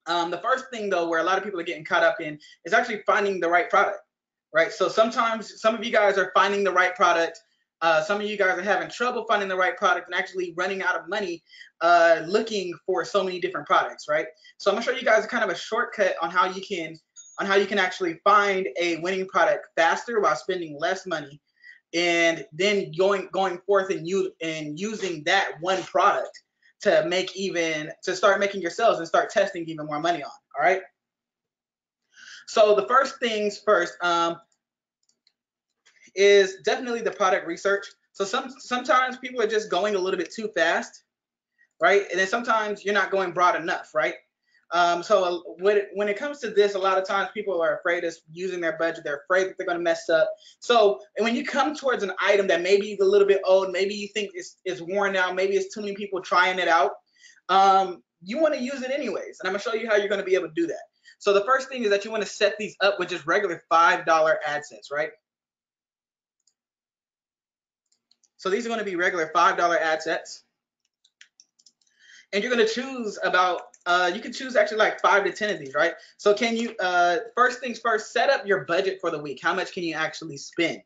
The first thing though, where a lot of people are getting caught up in, is actually finding the right product, right? So sometimes some of you guys are finding the right product. Some of you guys are having trouble finding the right product and actually running out of money looking for so many different products, right? So I'm gonna show you guys kind of a shortcut on how you can actually find a winning product faster while spending less money, and then going forth and using that one product to start making your sales and start testing even more money on. All right. So the first things first is definitely the product research. So sometimes people are just going a little bit too fast, right? And then sometimes you're not going broad enough, right? So when it comes to this, a lot of times people are afraid of using their budget. They're afraid that they're going to mess up. So and when you come towards an item that maybe is a little bit old, maybe you think it's worn out, maybe it's too many people trying it out, you want to use it anyways. And I'm going to show you how you're going to be able to do that. So the first thing is that you want to set these up with just regular $5 ad sets, right? So these are going to be regular $5 ad sets. And you're going to choose about, you can choose actually like 5 to 10 of these, right? So can you, first things first, set up your budget for the week. How much can you actually spend?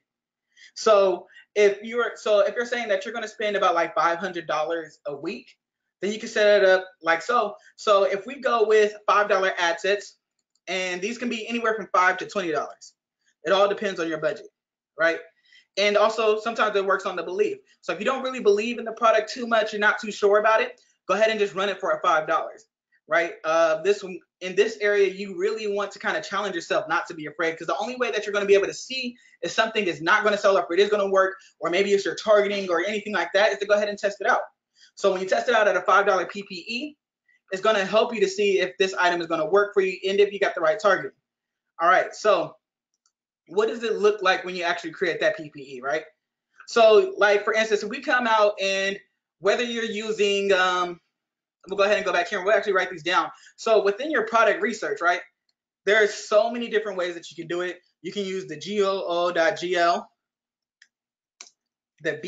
So if you're saying that you're going to spend about like $500 a week, then you can set it up like so. So if we go with $5 ad sets, and these can be anywhere from $5 to $20. It all depends on your budget, right? And also sometimes it works on the belief. So if you don't really believe in the product too much, you're not too sure about it, go ahead and just run it for a $5, right? In this area, you really want to kind of challenge yourself not to be afraid, because the only way that you're going to be able to see if something is not going to sell or if it is going to work, or maybe it's your targeting or anything like that, is to go ahead and test it out. So when you test it out at a $5 PPE, it's going to help you to see if this item is going to work for you and if you got the right target. All right, so what does it look like when you actually create that PPE, right? So like for instance, if we come out and whether you're using, we'll go ahead and go back here and we'll actually write these down. So within your product research, right, there's so many different ways that you can do it. You can use the GOO.GL, the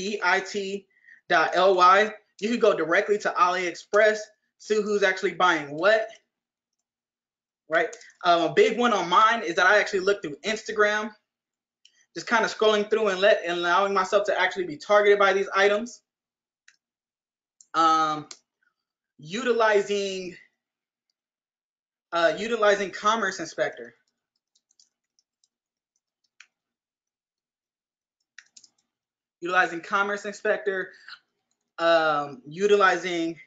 BIT.LY. You can go directly to AliExpress, see who's actually buying what, right? A big one on mine is that I actually look through Instagram, just kind of scrolling through and allowing myself to actually be targeted by these items. Utilizing Commerce Inspector. Utilizing Commerce Inspector, utilizing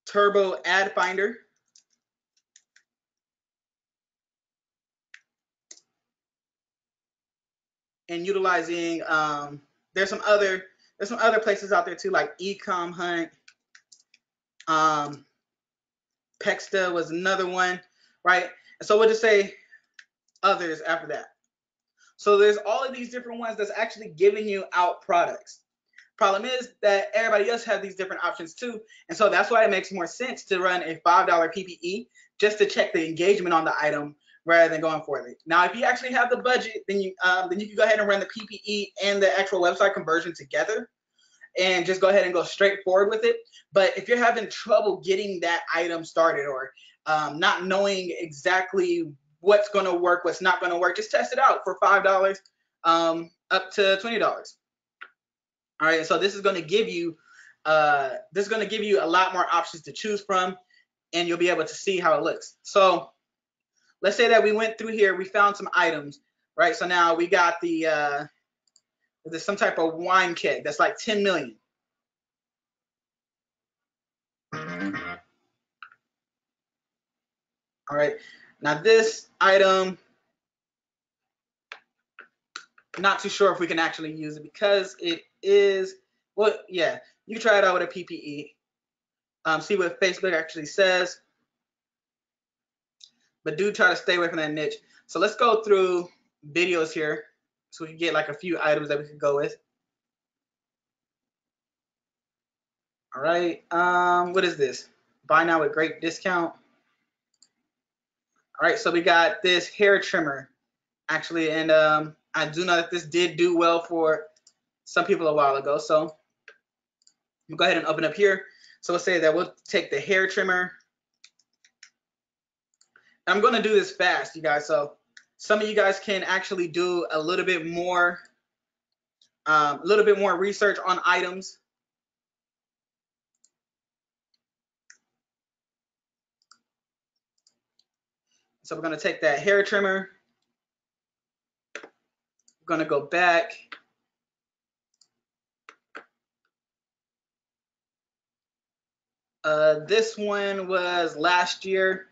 Turbo Ad Finder, and utilizing there's some other places out there too, like Ecom Hunt. Pexta was another one, right? And so we'll just say others after that. So there's all of these different ones that's actually giving you out products. Problem is that everybody else has these different options too, and so that's why it makes more sense to run a $5 PPE just to check the engagement on the item rather than going for it. Now, if you actually have the budget, then you can go ahead and run the PPE and the actual website conversion together, and just go ahead and go straight forward with it. But if you're having trouble getting that item started, or not knowing exactly what's going to work, what's not going to work, just test it out for $5 up to $20. All right, so this is going to give you a lot more options to choose from, and you'll be able to see how it looks. So let's say that we went through here, we found some items, right? So now we got there's some type of wine keg that's like 10 million. All right, now this item, not too sure if we can actually use it because it is, well, yeah, you can try it out with a PPE. See what Facebook actually says, but do try to stay away from that niche. So let's go through videos here so we can get like a few items that we can go with. All right, what is this? Buy now with great discount. All right, so we got this hair trimmer actually, and I do know that this did do well for some people a while ago. So we'll go ahead and open up here. So let's say that we'll take the hair trimmer. I'm going to do this fast, you guys. So some of you guys can actually do a little bit more research on items. So we're going to take that hair trimmer. We're going to go back. This one was last year.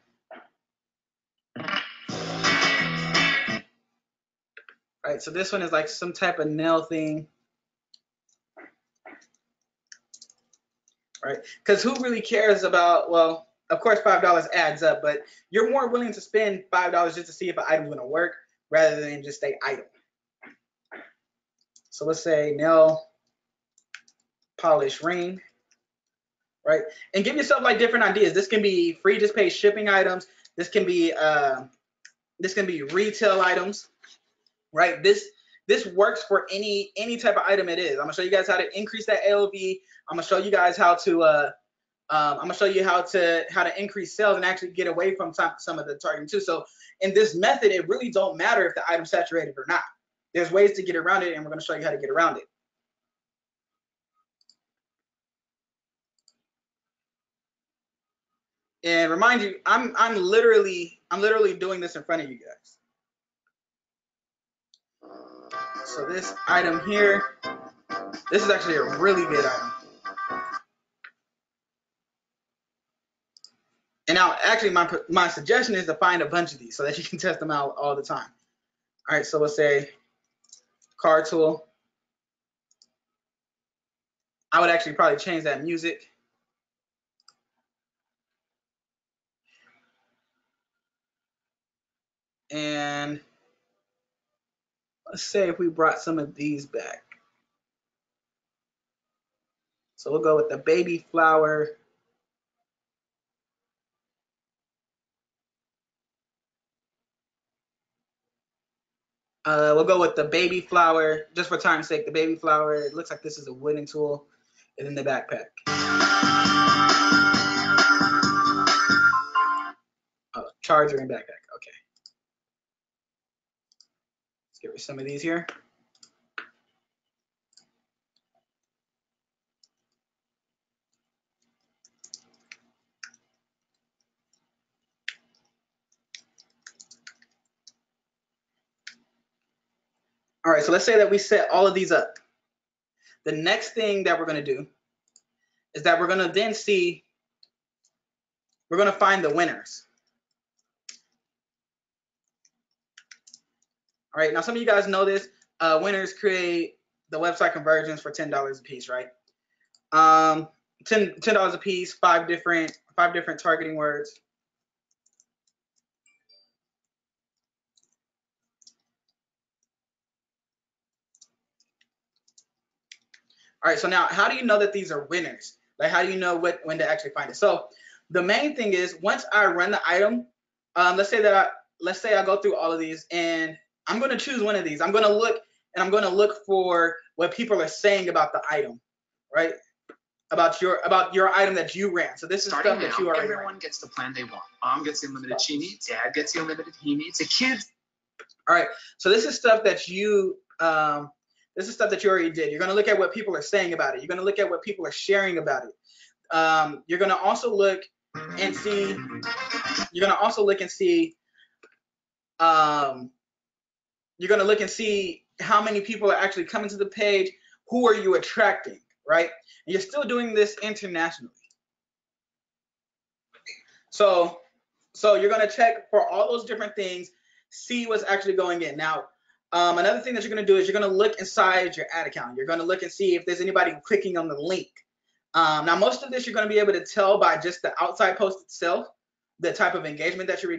Right, so this one is like some type of nail thing. Right, because who really cares about, well, of course $5 adds up, but you're more willing to spend $5 just to see if an item's gonna work rather than just stay idle. So let's say nail polish ring, right? And give yourself like different ideas. This can be free just pay shipping items. This can be retail items, right? This works for any type of item it is. I'm gonna show you guys how to increase that AOV. I'm gonna show you guys how to I'm gonna show you how to increase sales and actually get away from some of the targeting too. So in this method, it really don't matter if the item's saturated or not. There's ways to get around it, and we're gonna show you how to get around it. And remind you, I'm literally doing this in front of you guys. So this item here, this is actually a really good item. And now, actually, my suggestion is to find a bunch of these so that you can test them out all the time. All right, so let's say card tool. I would actually probably change that music. And let's say if we brought some of these back. So we'll go with the baby flower. We'll go with the baby flower, just for time's sake, the baby flower. It looks like this is a wooden tool. And then the backpack. Oh, charger and backpack, okay. Let's get rid of some of these here. All right, so let's say that we set all of these up. The next thing that we're going to do is that we're going to then see, we're going to find the winners. All right, now some of you guys know this. Winners create the website conversions for $10 a piece, right? $10 a piece, five different targeting words. All right, so now how do you know that these are winners? Like, how do you know when to actually find it? So the main thing is, once I run the item, let's say I go through all of these and I'm going to choose one of these. I'm going to look for what people are saying about the item, right? About your item that you ran. So this is stuff that you already ran. Everyone gets the plan they want. Mom gets the unlimited she needs. Dad gets the unlimited he needs. The kids. All right. So this is stuff that you already did. You're going to look at what people are saying about it. You're going to look at what people are sharing about it. You're going to also look and see. You're going to also look and see. You're going to look and see how many people are actually coming to the page. Who are you attracting, right? And you're still doing this internationally. So you're going to check for all those different things, see what's actually going in. Now, another thing that you're going to do is you're going to look inside your ad account. You're going to look and see if there's anybody clicking on the link. Now, most of this you're going to be able to tell by just the outside post itself, the type of engagement that you're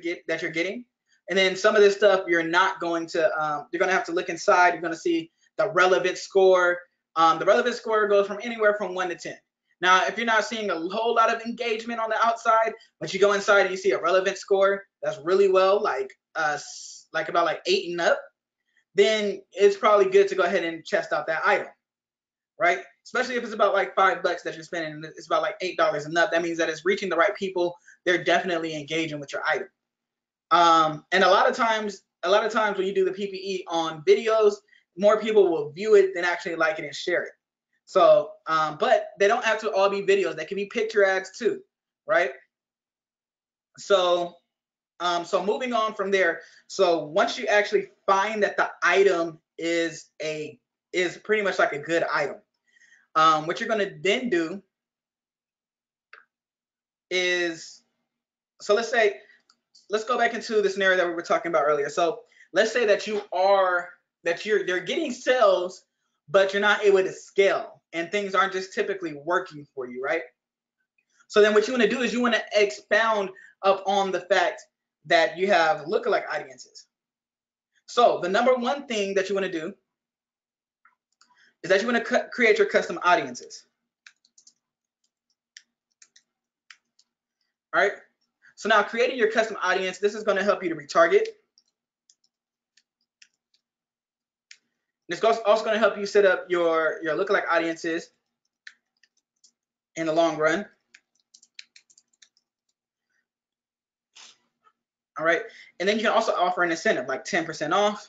getting. And then some of this stuff you're not going to, you're going to have to look inside. You're going to see the relevant score. The relevant score goes from anywhere from 1 to 10. Now, if you're not seeing a whole lot of engagement on the outside, but you go inside and you see a relevant score that's really well, like about like 8 and up, then it's probably good to go ahead and test out that item, right? Especially if it's about like $5 that you're spending and it's about like $8 and up. That means that it's reaching the right people. They're definitely engaging with your item. And a lot of times when you do the PPE on videos, more people will view it than actually like it and share it. So, but they don't have to all be videos. They can be picture ads too, right? So, so moving on from there. So once you actually find that the item is pretty much like a good item, what you're going to then do is, so let's go back into the scenario that we were talking about earlier. So let's say that they're getting sales, but you're not able to scale and things aren't just typically working for you, right? So then what you want to do is you want to expound upon the fact that you have lookalike audiences. So the number one thing that you want to do is that you want to create your custom audiences. All right. So now creating your custom audience, this is going to help you to retarget. It's also going to help you set up your lookalike audiences in the long run. All right. And then you can also offer an incentive like 10% off.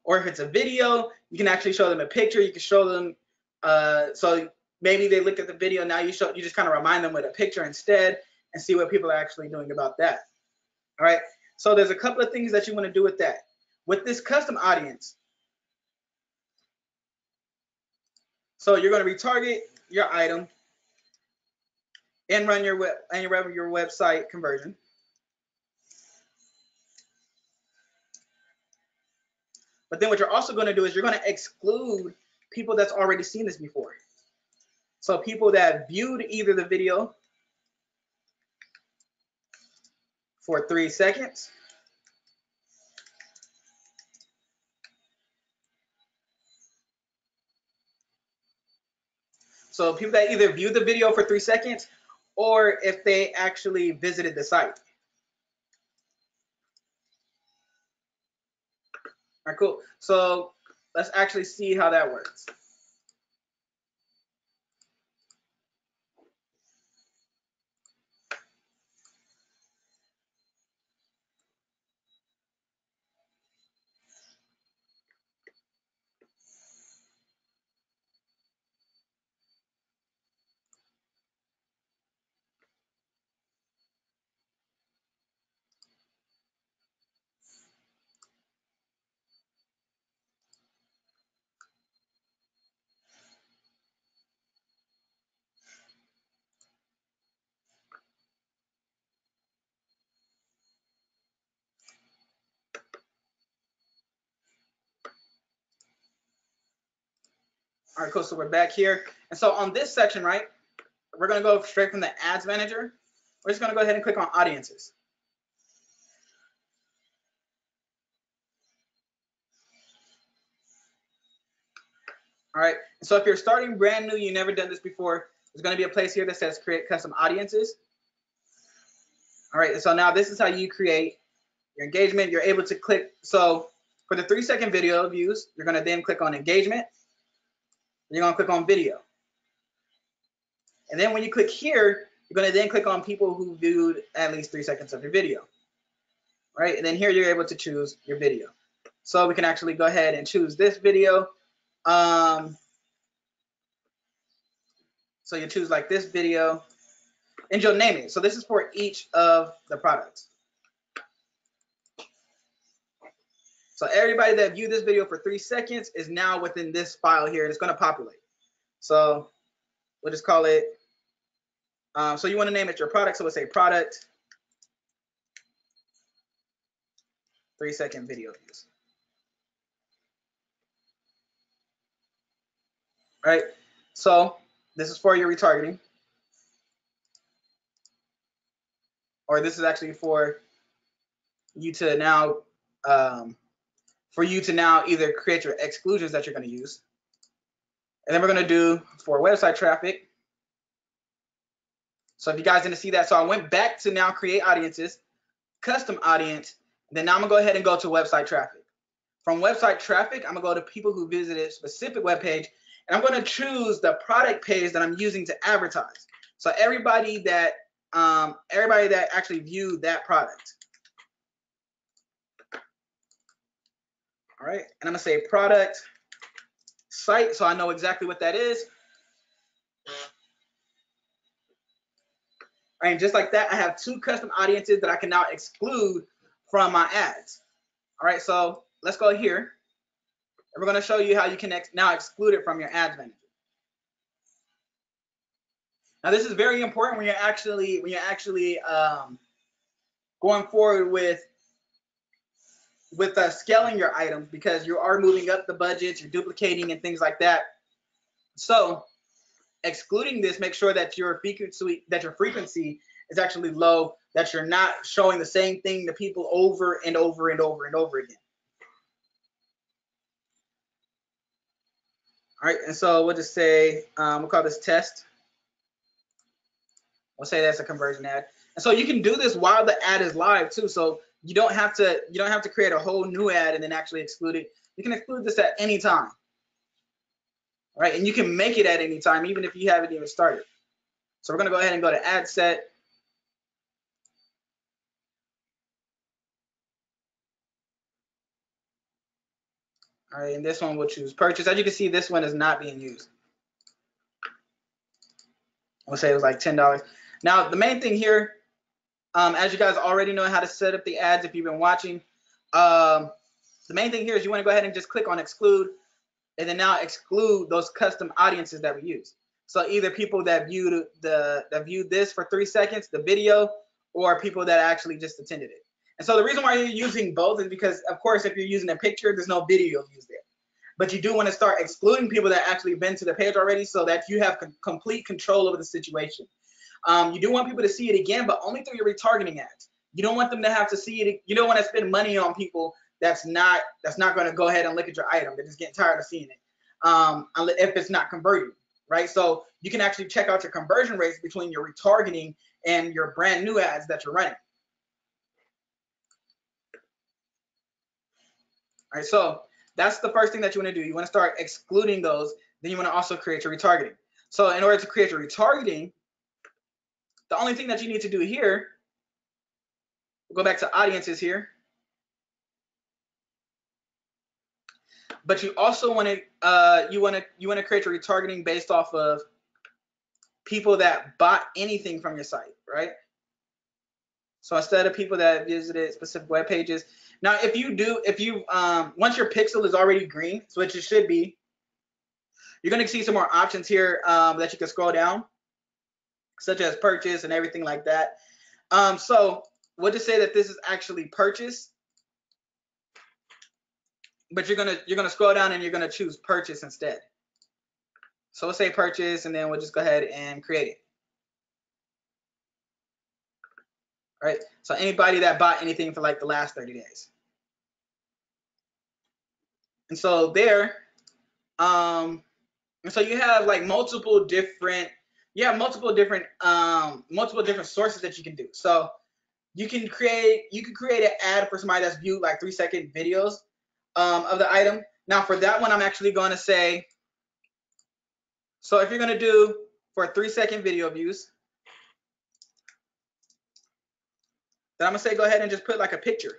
Or if it's a video, you can actually show them a picture. You can show them, so maybe they look at the video, now you just kind of remind them with a picture instead and see what people are actually doing about that. All right. So there's a couple of things that you want to do with that. With this custom audience, so you're going to retarget your item and run your website conversion. But then what you're also going to do is you're going to exclude people that's already seen this before. So people that viewed either the video for 3 seconds, so people that either viewed the video for 3 seconds or if they actually visited the site. All right, cool. So let's actually see how that works. All right, cool. So we're back here. And so on this section, right, we're going to go straight from the ads manager. We're just going to go ahead and click on audiences. All right. So if you're starting brand new, you've never done this before, there's going to be a place here that says create custom audiences. All right. So now this is how you create your engagement. You're able to click. So for the 3-second video views, you're going to then click on engagement. You're going to click on video. And then when you click here, you're going to then click on people who viewed at least 3 seconds of your video. All right. And then here you're able to choose your video. So we can actually go ahead and choose this video. So you choose like this video and you'll name it. So this is for each of the products. So everybody that viewed this video for 3 seconds is now within this file here. It's going to populate. So we'll just call it, so you want to name it your product. So we'll say product 3-second video views. Right. So this is for your retargeting. Or this is actually for you to now, either create your exclusions that you're going to use. And then we're going to do for website traffic. So if you guys didn't see that, so I went back to now create audiences, custom audience. Then now I'm going to go ahead and go to website traffic. From website traffic, I'm going to go to people who visited a specific web page. And I'm going to choose the product page that I'm using to advertise. So everybody that everybody that actually viewed that product. All right, and I'm gonna say product site, so I know exactly what that is. All right, and just like that, I have 2 custom audiences that I can now exclude from my ads. All right, so let's go here, and we're gonna show you how you can now exclude it from your ads manager. Now, this is very important when you're actually going forward with scaling your items, because you are moving up the budgets, you're duplicating and things like that. So excluding this, make sure that your frequency is actually low, that you're not showing the same thing to people over and over and over and over again. All right, and so we'll just say we'll call this test. We'll say that's a conversion ad. And so you can do this while the ad is live too. So you don't have to create a whole new ad and then actually exclude it. You can exclude this at any time. All right, and you can make it at any time, even if you haven't even started. So we're gonna go ahead and go to ad set. All right, and this one we'll choose purchase. As you can see, this one is not being used. We'll say it was like $10. Now, the main thing here, as you guys already know how to set up the ads if you've been watching, the main thing here is you want to go ahead and just click on exclude, and then now exclude those custom audiences that we use. So either people that viewed this for 3 seconds, the video, or people that actually just attended it. And so the reason why you're using both is because, of course, if you're using a picture, there's no video used there. But you do want to start excluding people that actually been to the page already, so that you have complete control over the situation. You do want people to see it again, but only through your retargeting ads. You don't want them to have to see it. You don't want to spend money on people that's not going to go ahead and look at your item. They're just getting tired of seeing it if it's not converting, right? So you can actually check out your conversion rates between your retargeting and your brand new ads that you're running. All right, so that's the first thing that you want to do. You want to start excluding those. Then you want to also create your retargeting. So in order to create your retargeting, the only thing that you need to do here, we'll go back to audiences here. But you also want to you want to create your retargeting based off of people that bought anything from your site, right? So instead of people that visited specific web pages. Now, once your pixel is already green, which it should be, you're going to see some more options here that you can scroll down, such as purchase and everything like that. So we'll just say that this is actually purchase, but you're gonna scroll down and you're gonna choose purchase instead. So we'll say purchase, and then we'll just go ahead and create it. All right. So anybody that bought anything for like the last 30 days. And so there, and so you have like multiple different sources that you can do. So you can create an ad for somebody that's viewed like 3-second videos of the item. Now for that one, I'm actually going to say, so if you're going to do for 3-second video views, then I'm going to say go ahead and just put like a picture,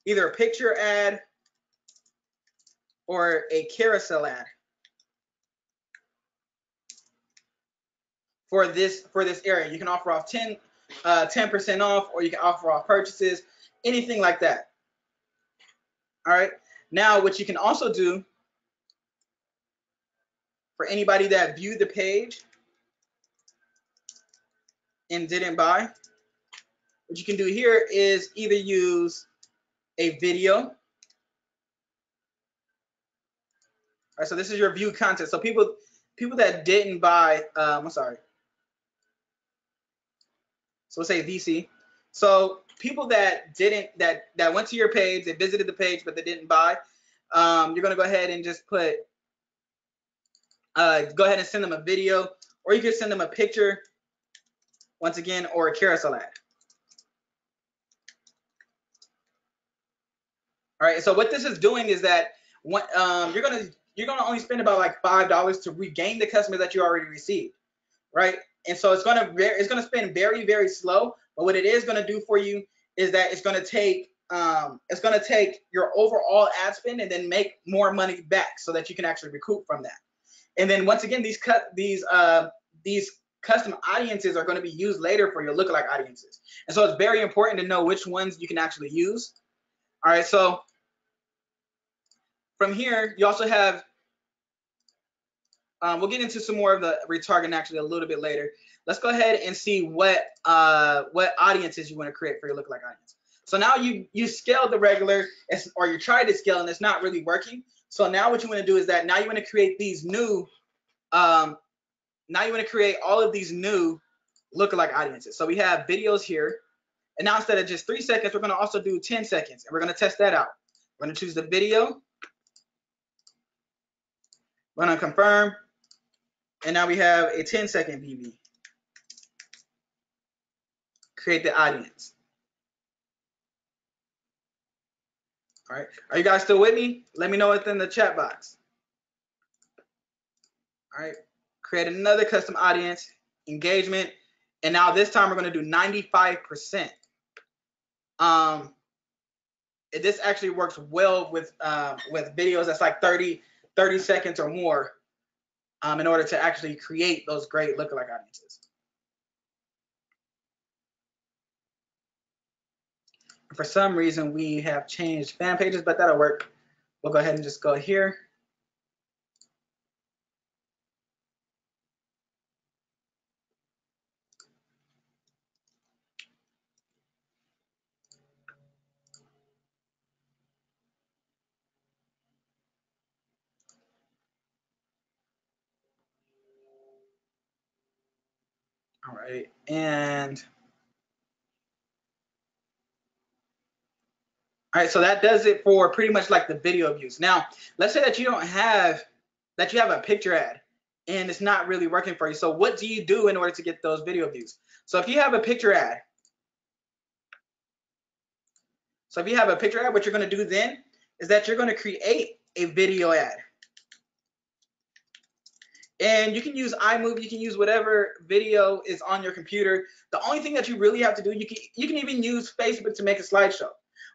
either a picture ad or a carousel ad for this area. You can offer off 10% off, or you can offer off purchases, anything like that. All right. Now, what you can also do for anybody that viewed the page and didn't buy, what you can do here is either use a video. All right, so this is your view content. So people that didn't buy, I'm sorry. So let's say VC. So people that went to your page, they visited the page, but they didn't buy, you're gonna go ahead and just put, go ahead and send them a video, or you could send them a picture, once again, or a carousel ad. All right, so what this is doing is that you're gonna only spend about like $5 to regain the customers that you already received, right? And so it's gonna spin very, very slow. But what it is gonna do for you is that it's gonna take your overall ad spend and then make more money back so that you can actually recoup from that. And then once again, these custom audiences are going to be used later for your lookalike audiences. And so it's very important to know which ones you can actually use. All right, so from here, you also have, we'll get into some more of the retargeting actually a little bit later. Let's go ahead and see what audiences you want to create for your lookalike audience. So now you scaled the regular, or you tried to scale and it's not really working. So now what you want to do is that now you want to create these new, now you want to create all of these new lookalike audiences. So we have videos here, and now instead of just 3 seconds, we're going to also do 10 seconds, and we're going to test that out. We're going to choose the video. We're going to confirm, and now we have a 10-second PV. Create the audience. All right, are you guys still with me? Let me know within the chat box. All right, create another custom audience, engagement, and now this time we're going to do 95%. This actually works well with videos that's like 30 seconds or more in order to actually create those great lookalike audiences. For some reason, we have changed fan pages, but that'll work. We'll go ahead and just go here. All right, and all right, so that does it for pretty much like the video views. Now, let's say that you have a picture ad and it's not really working for you. So what do you do in order to get those video views? So if you have a picture ad, what you're going to do then is that you're going to create a video ad. And you can use iMovie, you can use whatever video is on your computer. The only thing that you really have to do, you can even use Facebook to make a slideshow.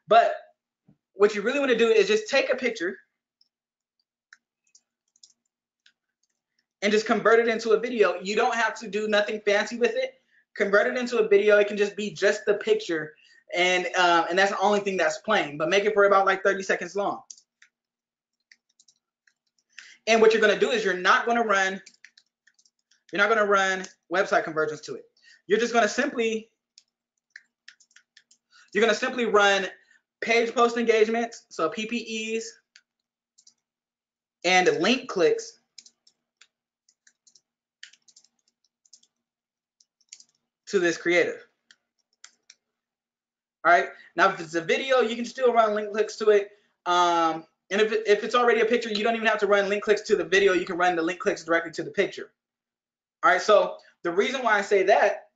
But what you really want to do is just take a picture and just convert it into a video. You don't have to do nothing fancy with it. Convert it into a video. It can just be just the picture, and that's the only thing that's playing. But make it for about like 30 seconds long. And what you're going to do is you're not going to run website conversions to it. You're just going to simply run page post engagements, so PPEs, and link clicks to this creative. All right, now if it's a video, you can still run link clicks to it. And if it's already a picture, you don't even have to run link clicks to the video. You can run the link clicks directly to the picture. All right, so the reason why I say that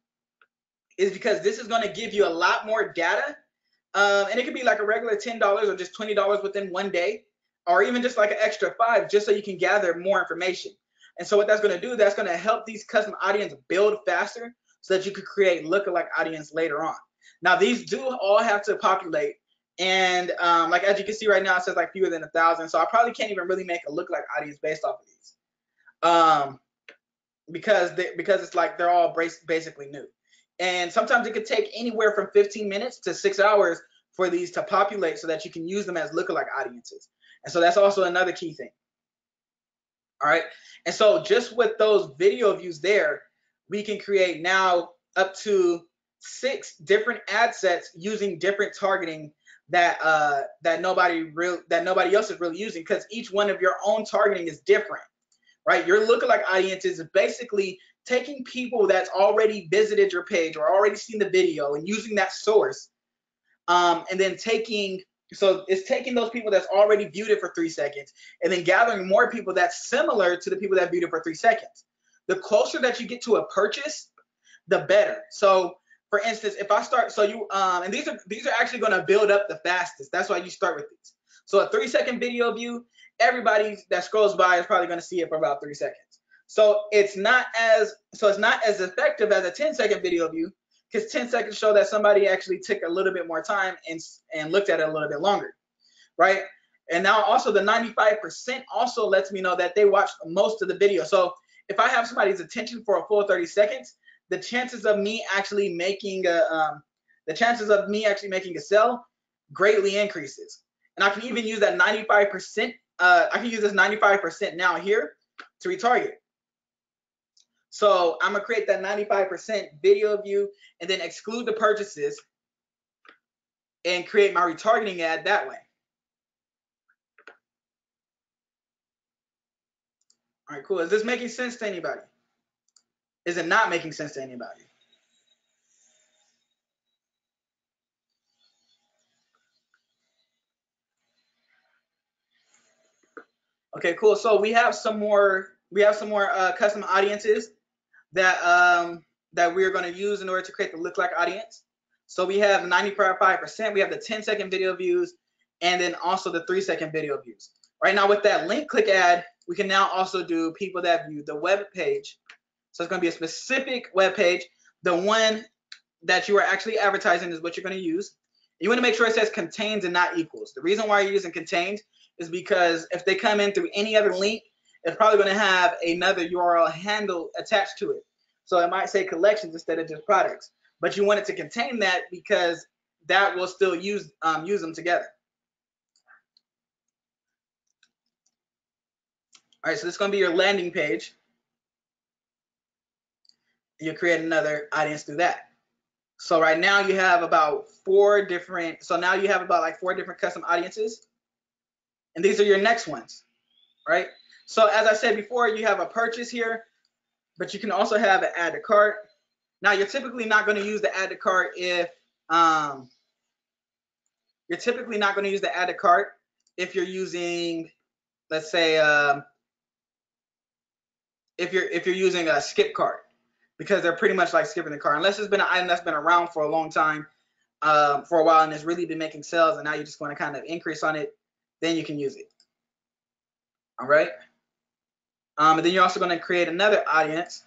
is because this is going to give you a lot more data. And it could be like a regular $10 or just $20 within one day, or even just like an extra $5 just so you can gather more information. And so what that's going to do, that's going to help these custom audience build faster so that you could create lookalike audience later on. Now, these do all have to populate. And like as you can see right now, it says like fewer than 1,000. So I probably can't even really make a lookalike audience based off of these because it's like they're all basically new. And sometimes it could take anywhere from 15 minutes to 6 hours for these to populate so that you can use them as lookalike audiences. And so that's also another key thing. All right. And so just with those video views there, we can create now up to 6 different ad sets using different targeting that nobody else is really using, because each one of your own targeting is different, right? Your lookalike audiences is basically taking people that's already visited your page or already seen the video and using that source, and then taking those people that's already viewed it for 3 seconds and then gathering more people that's similar to the people that viewed it for 3 seconds. The closer that you get to a purchase, the better. So for instance, if I start, and these are actually going to build up the fastest. That's why you start with these. So a 3-second video view, everybody that scrolls by is probably going to see it for about 3 seconds. So it's not as effective as a 10-second video view, because 10 seconds show that somebody actually took a little bit more time and looked at it a little bit longer, right? And now also the 95% also lets me know that they watched most of the video. So if I have somebody's attention for a full 30 seconds, the chances of me actually making a sell greatly increases. And I can even use that 95%. I can use this 95% now here to retarget. So I'm gonna create that 95% video view and then exclude the purchases and create my retargeting ad that way. All right, cool. Is this making sense to anybody? Is it not making sense to anybody? Okay, cool. So we have some more custom audiences that that we're going to use in order to create the look-like audience. So we have 95%, we have the 10-second video views, and then also the 3-second video views. Right now with that link click ad, we can now also do people that view the web page. So it's going to be a specific web page. The one that you are actually advertising is what you're going to use. You want to make sure it says contains and not equals. The reason why you're using contains is because if they come in through any other link, it's probably going to have another URL handle attached to it. So it might say collections instead of just products. But you want it to contain that because that will still use them together. All right, so this is going to be your landing page. You create another audience through that. So right now you have about four different custom audiences. And these are your next ones, right? So as I said before, you have a purchase here, but you can also have an add to cart. Now you're typically not going to use the add to cart if you're using, let's say, if you're using a skip cart, because they're pretty much like skipping the cart, unless it's been an item that's been around for a long time, for a while, and it's really been making sales, and now you just want to kind of increase on it, then you can use it. All right. And then you're also going to create another audience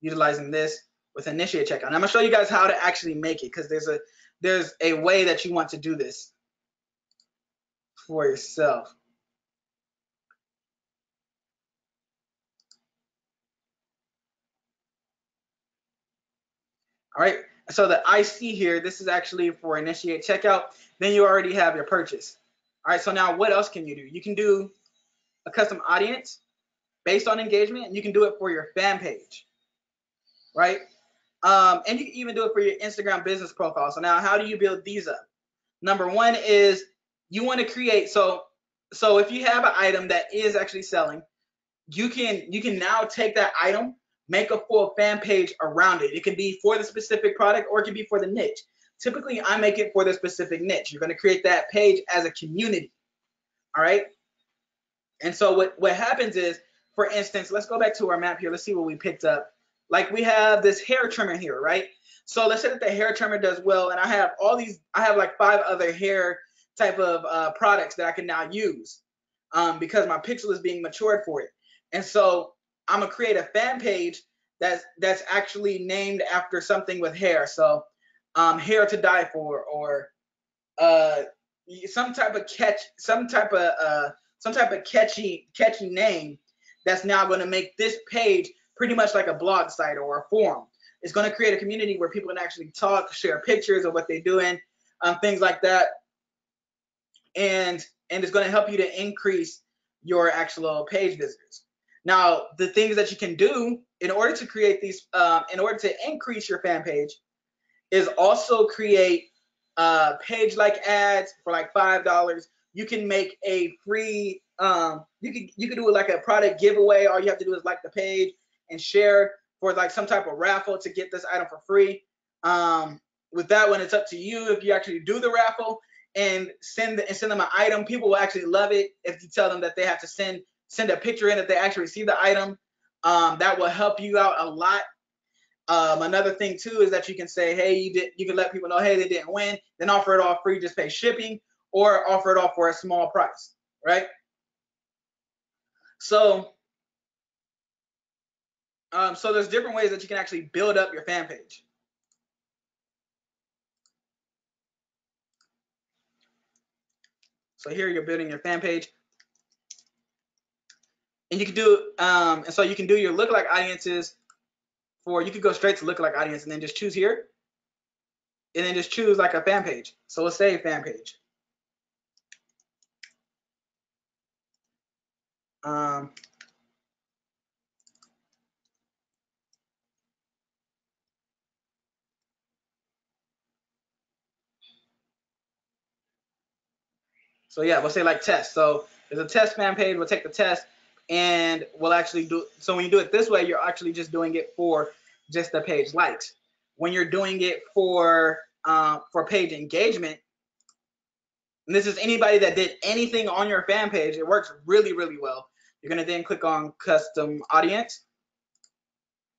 utilizing this with initiate checkout. And I'm going to show you guys how to actually make it, because there's a way that you want to do this for yourself. All right, so the IC here, this is actually for initiate checkout. Then you already have your purchase. All right, so now what else can you do? You can do a custom audience based on engagement, and you can do it for your fan page, right? And you can even do it for your Instagram business profile. So now how do you build these up? Number one is you want to create, so if you have an item that is actually selling, you can now take that item, make a full fan page around it. It can be for the specific product or it can be for the niche. Typically, I make it for the specific niche. You're going to create that page as a community. All right. And so what happens is, for instance, let's go back to our map here. Let's see what we picked up. Like we have this hair trimmer here, right? So let's say that the hair trimmer does well, and I have like 5 other hair type of products that I can now use because my pixel is being matured for it. And so I'm gonna create a fan page that's actually named after something with hair. So hair to die for, or some type of catchy name that's now going to make this page pretty much like a blog site or a forum. It's going to create a community where people can actually talk, share pictures of what they're doing, things like that, and it's going to help you to increase your actual page visitors. Now, the things that you can do in order to create these, in order to increase your fan page, is also create page-like ads for like $5. You can make a free, you can do it like a product giveaway. All you have to do is like the page and share for like some type of raffle to get this item for free. With that one, it's up to you if you actually do the raffle and send them an item. People will actually love it if you tell them that they have to send a picture in that they actually receive the item. That will help you out a lot. Another thing too is that you can say, hey, you can let people know, hey, they didn't win, then offer it all free, just pay shipping, or offer it all for a small price, right? So So there's different ways that you can actually build up your fan page. So here you're building your fan page. And you can do, and so you can do your lookalike audiences for, you could go straight to lookalike audience and then just choose here. And then just choose like a fan page. So let's say fan page. So yeah, we'll say like test. So there's a test fan page. We'll take the test and we'll actually do. So when you do it this way, you're actually just doing it for just the page likes. When you're doing it for page engagement, and this is anybody that did anything on your fan page, it works really, really well. You're gonna then click on custom audience,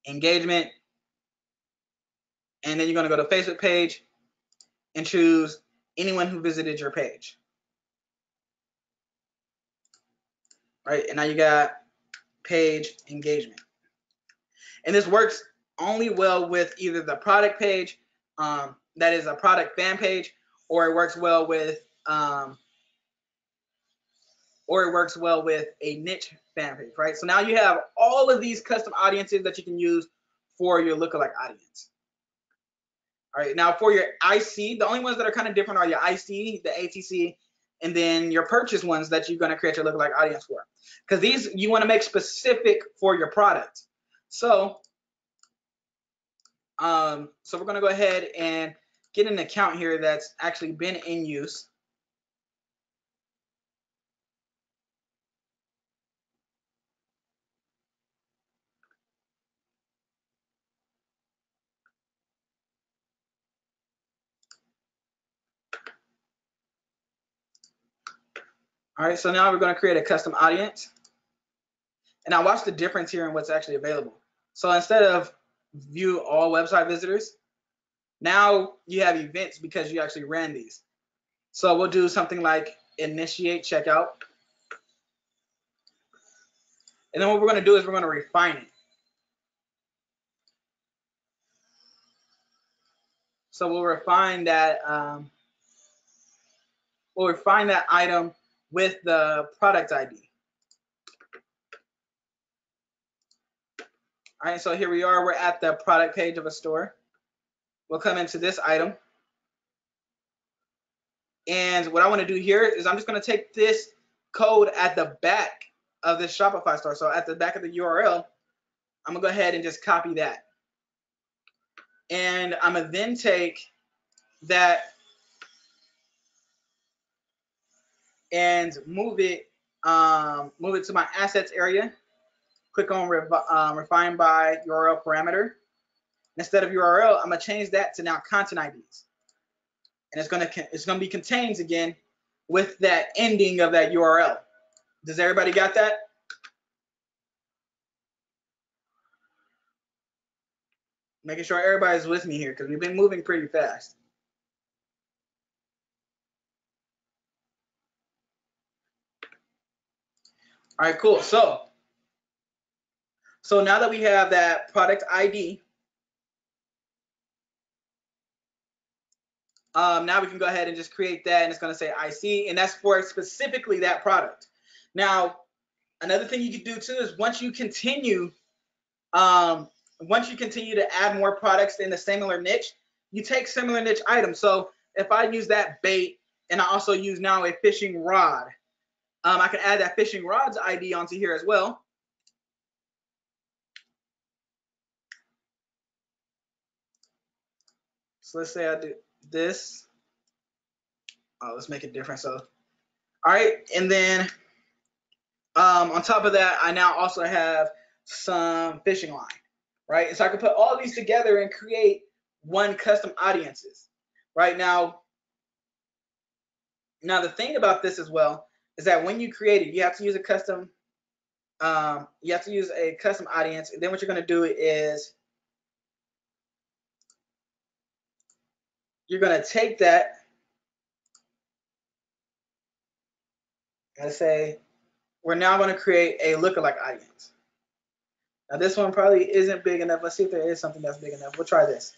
engagement, and then you're gonna go to Facebook page and choose anyone who visited your page. Right, and now you got page engagement. And this works only well with either the product page, that is a product fan page, or it works well with a niche fan page, right? So now you have all of these custom audiences that you can use for your lookalike audience. All right, now for your IC, the only ones that are kind of different are your IC, the ATC, and then your purchase ones that you're going to create your lookalike audience for. Because these you want to make specific for your product. So we're going to go ahead and get an account here that's actually been in use. All right, so now we're going to create a custom audience. And now watch the difference here in what's actually available. So instead of view all website visitors, now you have events because you actually ran these. So we'll do something like initiate checkout. And then what we're going to do is we're going to refine it. So we'll refine that item with the product ID. All right, so here we are. We're at the product page of a store. We'll come into this item. And what I want to do here is I'm just going to take this code at the back of this Shopify store. So at the back of the URL, I'm going to go ahead and just copy that. And I'm going to then take that and move it to my assets area. Click on refine by URL parameter. Instead of URL, I'm going to change that to now content IDs. And it's going to be contains again with that ending of that URL. Does everybody got that? Making sure everybody's with me here because we've been moving pretty fast. All right, cool. So now that we have that product ID, now we can go ahead and just create that, and it's going to say IC, and that's for specifically that product. Now, another thing you can do too is once you continue to add more products in the similar niche, you take similar niche items. So if I use that bait and I also use now a fishing rod, I can add that fishing rod's ID onto here as well. So let's say I do this. Oh, let's make it different. So, all right, and then on top of that, I now also have some fishing line, right? And so I can put all of these together and create one custom audiences. Right now the thing about this as well is that when you create it, you have to use a custom audience. And then what you're going to do is you're going to take that and say, we're now going to create a lookalike audience. Now this one probably isn't big enough. Let's see if there is something that's big enough. We'll try this.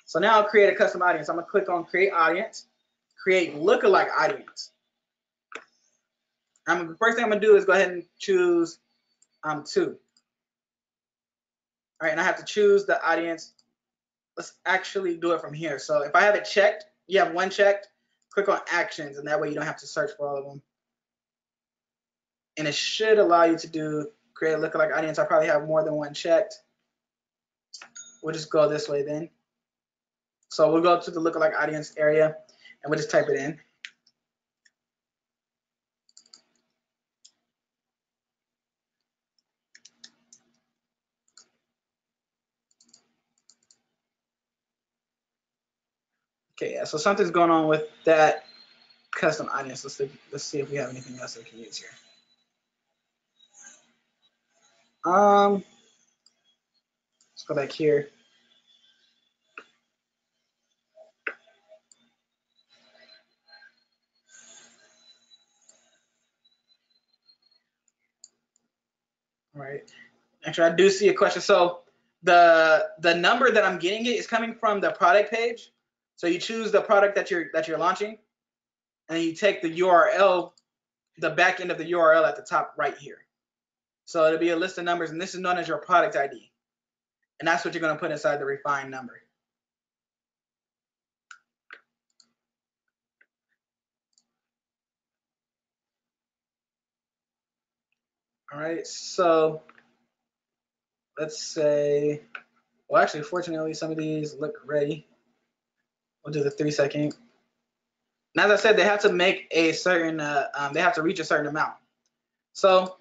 So now I'll create a custom audience. I'm gonna click on create audience, create lookalike audience. The first thing I'm gonna do is go ahead and choose 2. All right, and I have to choose the audience. Let's actually do it from here. So if I have it checked, you have one checked, click on actions, and that way you don't have to search for all of them. And it should allow you to create a lookalike audience. I probably have more than one checked. We'll just go this way then. So we'll go to the lookalike audience area and we'll just type it in. Okay, yeah, so something's going on with that custom audience. Let's see if we have anything else we can use here. Let's go back here. All right. Actually, I do see a question. So the number that I'm getting it is coming from the product page. So you choose the product that you're launching, and you take the URL, the back end of the URL at the top right here. So it'll be a list of numbers, and this is known as your product ID. And that's what you're going to put inside the refined number. All right, so let's say, well, actually, fortunately, some of these look ready. We'll do the 3-second. And as I said, they have to make a certain, they have to reach a certain amount. So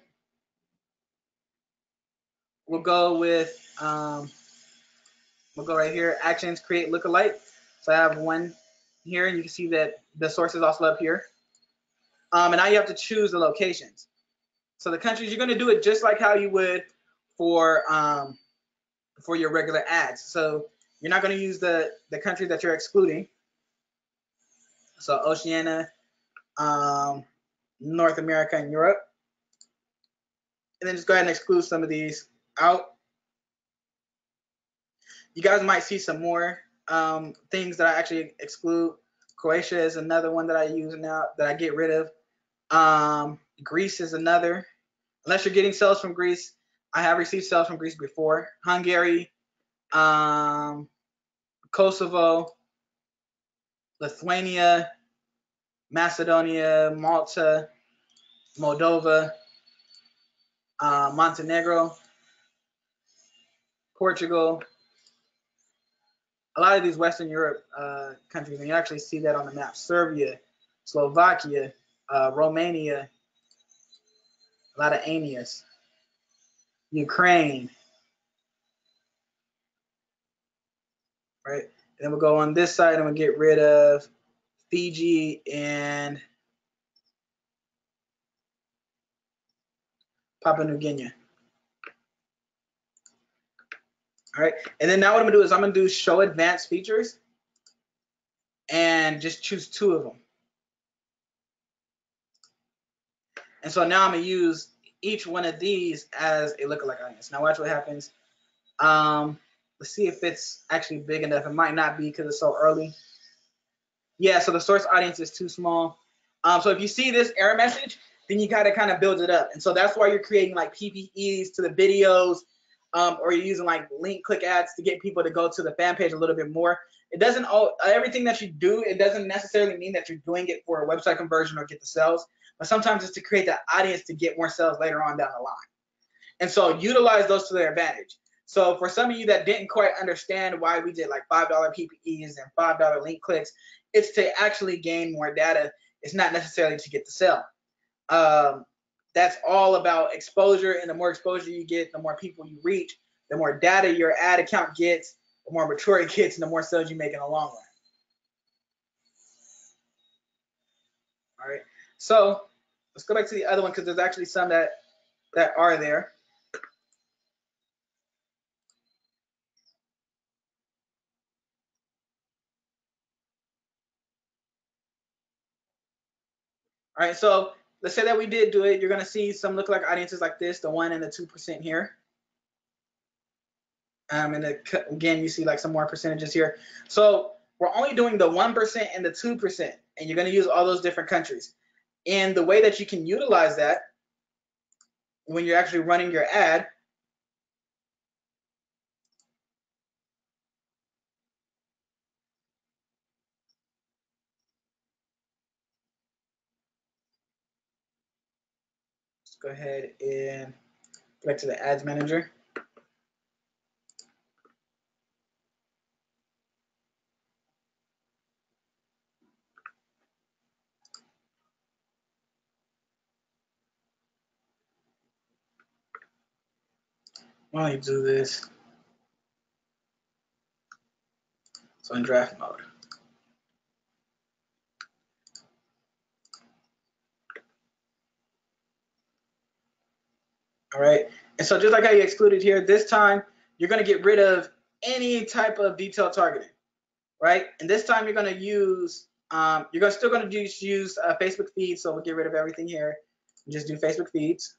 we'll go with, we'll go right here, actions, create lookalike. So I have one here, and you can see that the source is also up here. And now you have to choose the locations. So the countries, you're going to do it just like how you would for your regular ads. So you're not going to use the country that you're excluding. So Oceania, North America, and Europe. And then just go ahead and exclude some of these out. You guys might see some more things that I actually exclude. Croatia is another one that I use now that I get rid of. Greece is another. Unless you're getting sales from Greece, I have received sales from Greece before. Hungary, Kosovo, Lithuania, Macedonia, Malta, Moldova, Montenegro, Portugal. A lot of these Western Europe countries, and you actually see that on the map. Serbia, Slovakia, Romania, a lot of ANIAs, Ukraine, right? And then we'll go on this side and we'll get rid of Fiji and Papua New Guinea. All right, and then now what I'm gonna do is I'm gonna do show advanced features and just choose 2 of them. And so now I'm gonna use each one of these as a lookalike audience. Now watch what happens. Let's see if it's actually big enough. It might not be because it's so early. Yeah, so the source audience is too small. So if you see this error message, then you gotta kind of build it up. And so that's why you're creating like PPEs to the videos, or you're using like link click ads to get people to go to the fan page a little bit more. It doesn't everything that you do, it doesn't necessarily mean that you're doing it for a website conversion or get the sales, but sometimes it's to create that audience to get more sales later on down the line. And so utilize those to their advantage. So for some of you that didn't quite understand why we did like $5 PPEs and $5 link clicks, it's to actually gain more data. It's not necessarily to get the sale. That's all about exposure, and the more exposure you get, the more people you reach, the more data your ad account gets, the more mature it gets, and the more sales you make in the long run. All right, so let's go back to the other one because there's actually some that are there. All right, so let's say that we did do it. You're going to see some lookalike audiences like this, the 1 and the 2% here. Again, you see like some more percentages here. So we're only doing the 1% and the 2%, and you're going to use all those different countries. And the way that you can utilize that when you're actually running your ad, let's go ahead and go back to the ads manager. Why don't you do this? So in draft mode. All right. And so just like how you excluded here, this time you're going to get rid of any type of detailed targeting, right? And this time you're going to use, still going to use Facebook feeds. So we'll get rid of everything here and just do Facebook feeds.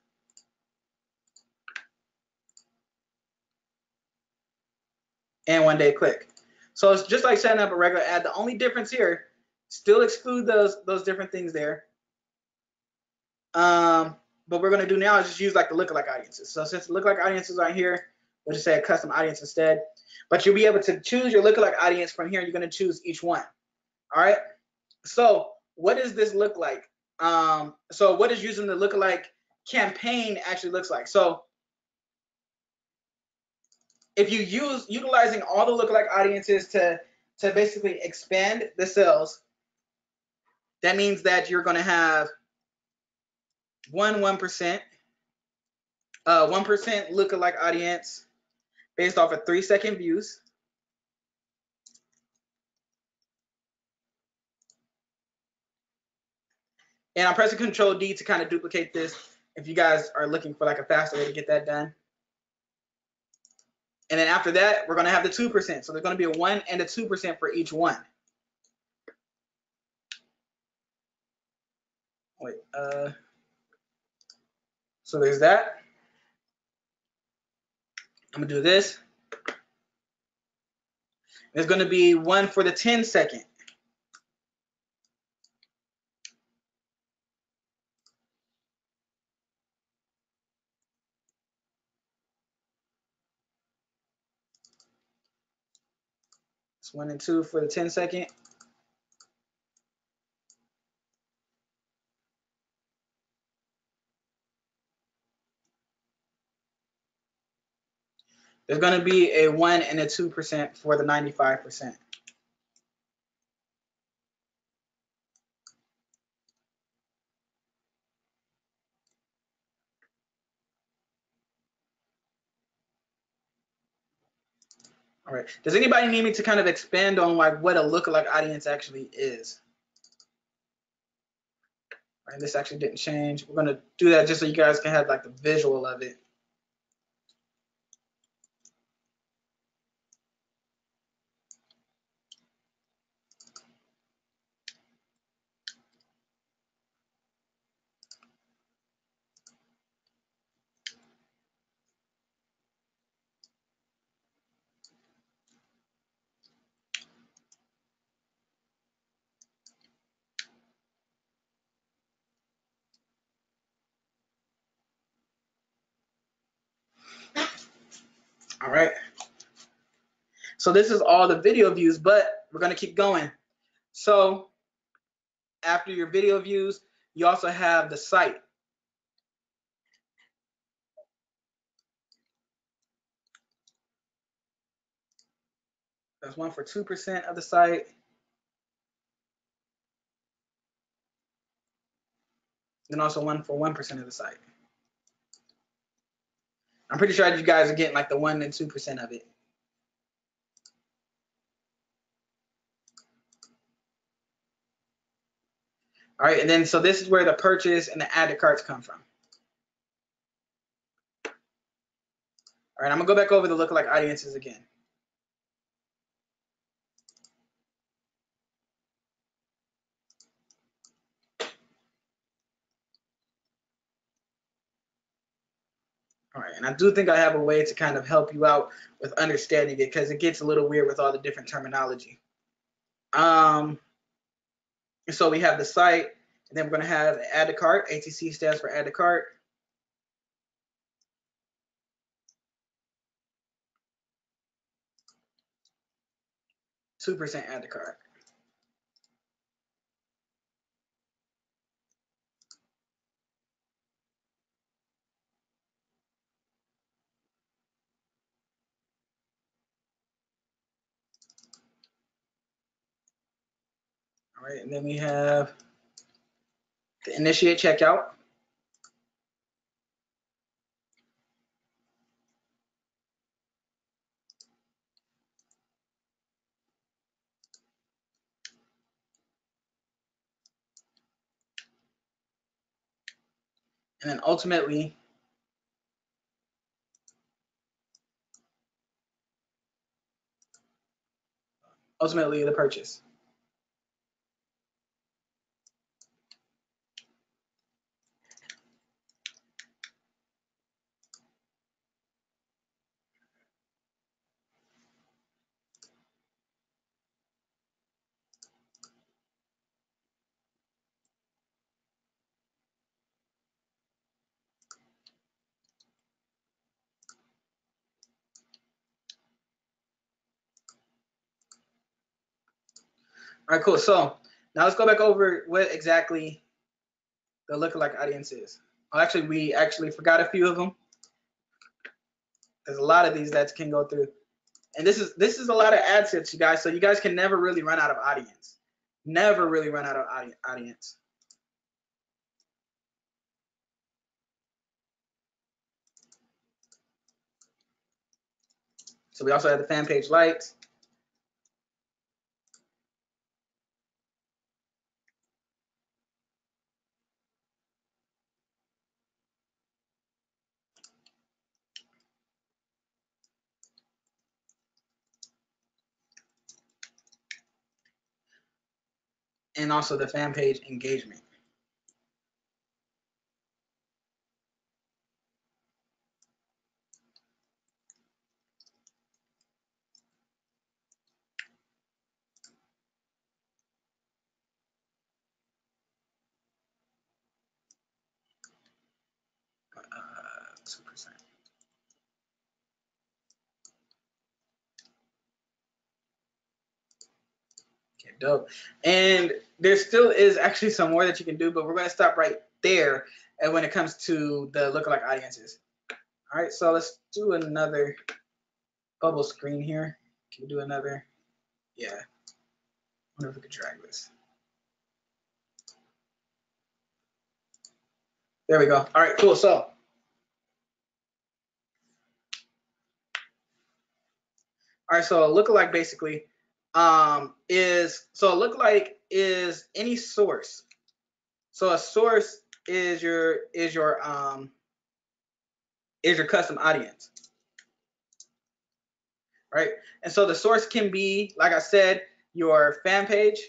And 1 day click. So it's just like setting up a regular ad. The only difference here, still exclude those different things there. But we're going to do now is just use like the lookalike audiences. So since the lookalike audiences are here, we'll just say a custom audience instead. But you'll be able to choose your lookalike audience from here. You're going to choose each one. All right. So what does this look like? So what does using the lookalike campaign actually looks like? So if you utilizing all the lookalike audiences to basically expand the sales, that means that you're going to have 1% lookalike audience based off of 3-second views. And I'm pressing Control D to kind of duplicate this if you guys are looking for like a faster way to get that done. And then after that, we're going to have the 2%. So there's going to be a 1 and a 2% for each one. Wait, so there's that. I'm going to do this. There's going to be 1 for the 10-second. It's 1 and 2 for the 10-second. There's going to be a 1 and a 2% for the 95%. All right. Does anybody need me to kind of expand on like what a lookalike audience actually is? All right, this actually didn't change. We're going to do that just so you guys can have like the visual of it. All right. So this is all the video views, but we're going to keep going. So after your video views, you also have the site. There's 1 for 2% of the site. Then also 1 for 1% of the site. I'm pretty sure you guys are getting like the 1 and 2% of it. All right, and then so this is where the purchase and the add to carts come from. All right, I'm gonna go back over the lookalike audiences again. All right, and I do think I have a way to kind of help you out with understanding it because it gets a little weird with all the different terminology. So we have the site, and then we're going to have add to cart. ATC stands for add to cart. %, add to cart. All right, and then we have the initiate checkout. And then ultimately, the purchase. All right, cool. So now let's go back over what exactly the lookalike audience is. Oh, actually, we actually forgot a few of them. There's a lot of these that can go through. And this is a lot of ad sets, you guys. So you guys can never really run out of audience. Never really run out of audience. So we also have the fan page likes. And also the fan page engagement. Okay, dope. And there still is actually some more that you can do, but we're going to stop right there. And when it comes to the lookalike audiences. All right, so let's do another bubble screen here. Can we do another? Yeah. I wonder if we could drag this. There we go. All right, cool. So, all right, so a lookalike basically is any source. So a source is your custom audience, right? And so the source can be, like I said, your fan page.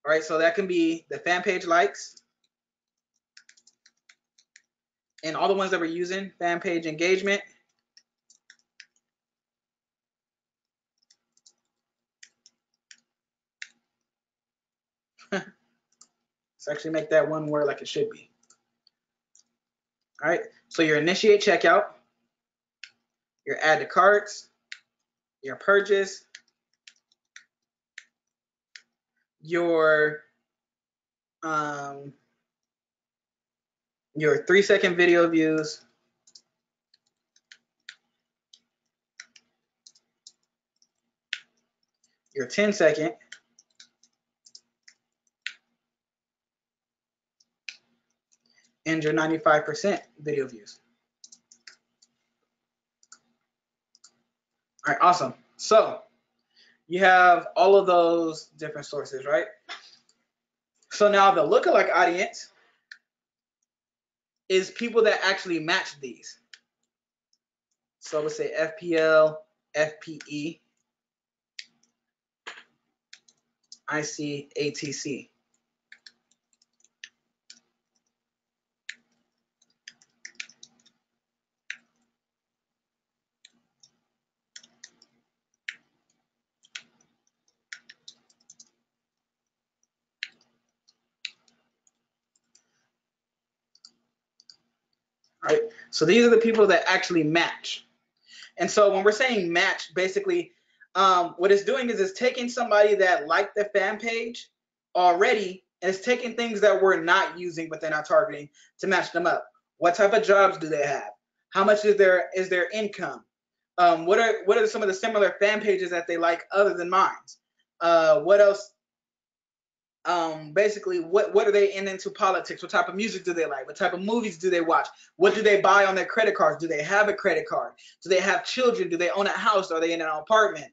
All right, so that can be the fan page likes and all the ones that we're using, fan page engagement. Let's actually make that one word like it should be. All right, so your initiate checkout, your add to carts, your purchase, your 3-second video views, your 10-second, and your 95% video views. All right, awesome. So you have all of those different sources, right? So now the lookalike audience is people that actually match these. So let's say FPL, FPE, IC, ATC. So these are the people that actually match. And so when we're saying match, basically, what it's doing is it's taking somebody that liked the fan page already, and it's taking things that we're not using within our targeting to match them up. What type of jobs do they have? How much is their income? What are some of the similar fan pages that they like other than mine? What else? Basically, what are they into politics? What type of music do they like? What type of movies do they watch? What do they buy on their credit cards? Do they have a credit card? Do they have children? Do they own a house? Are they in an apartment?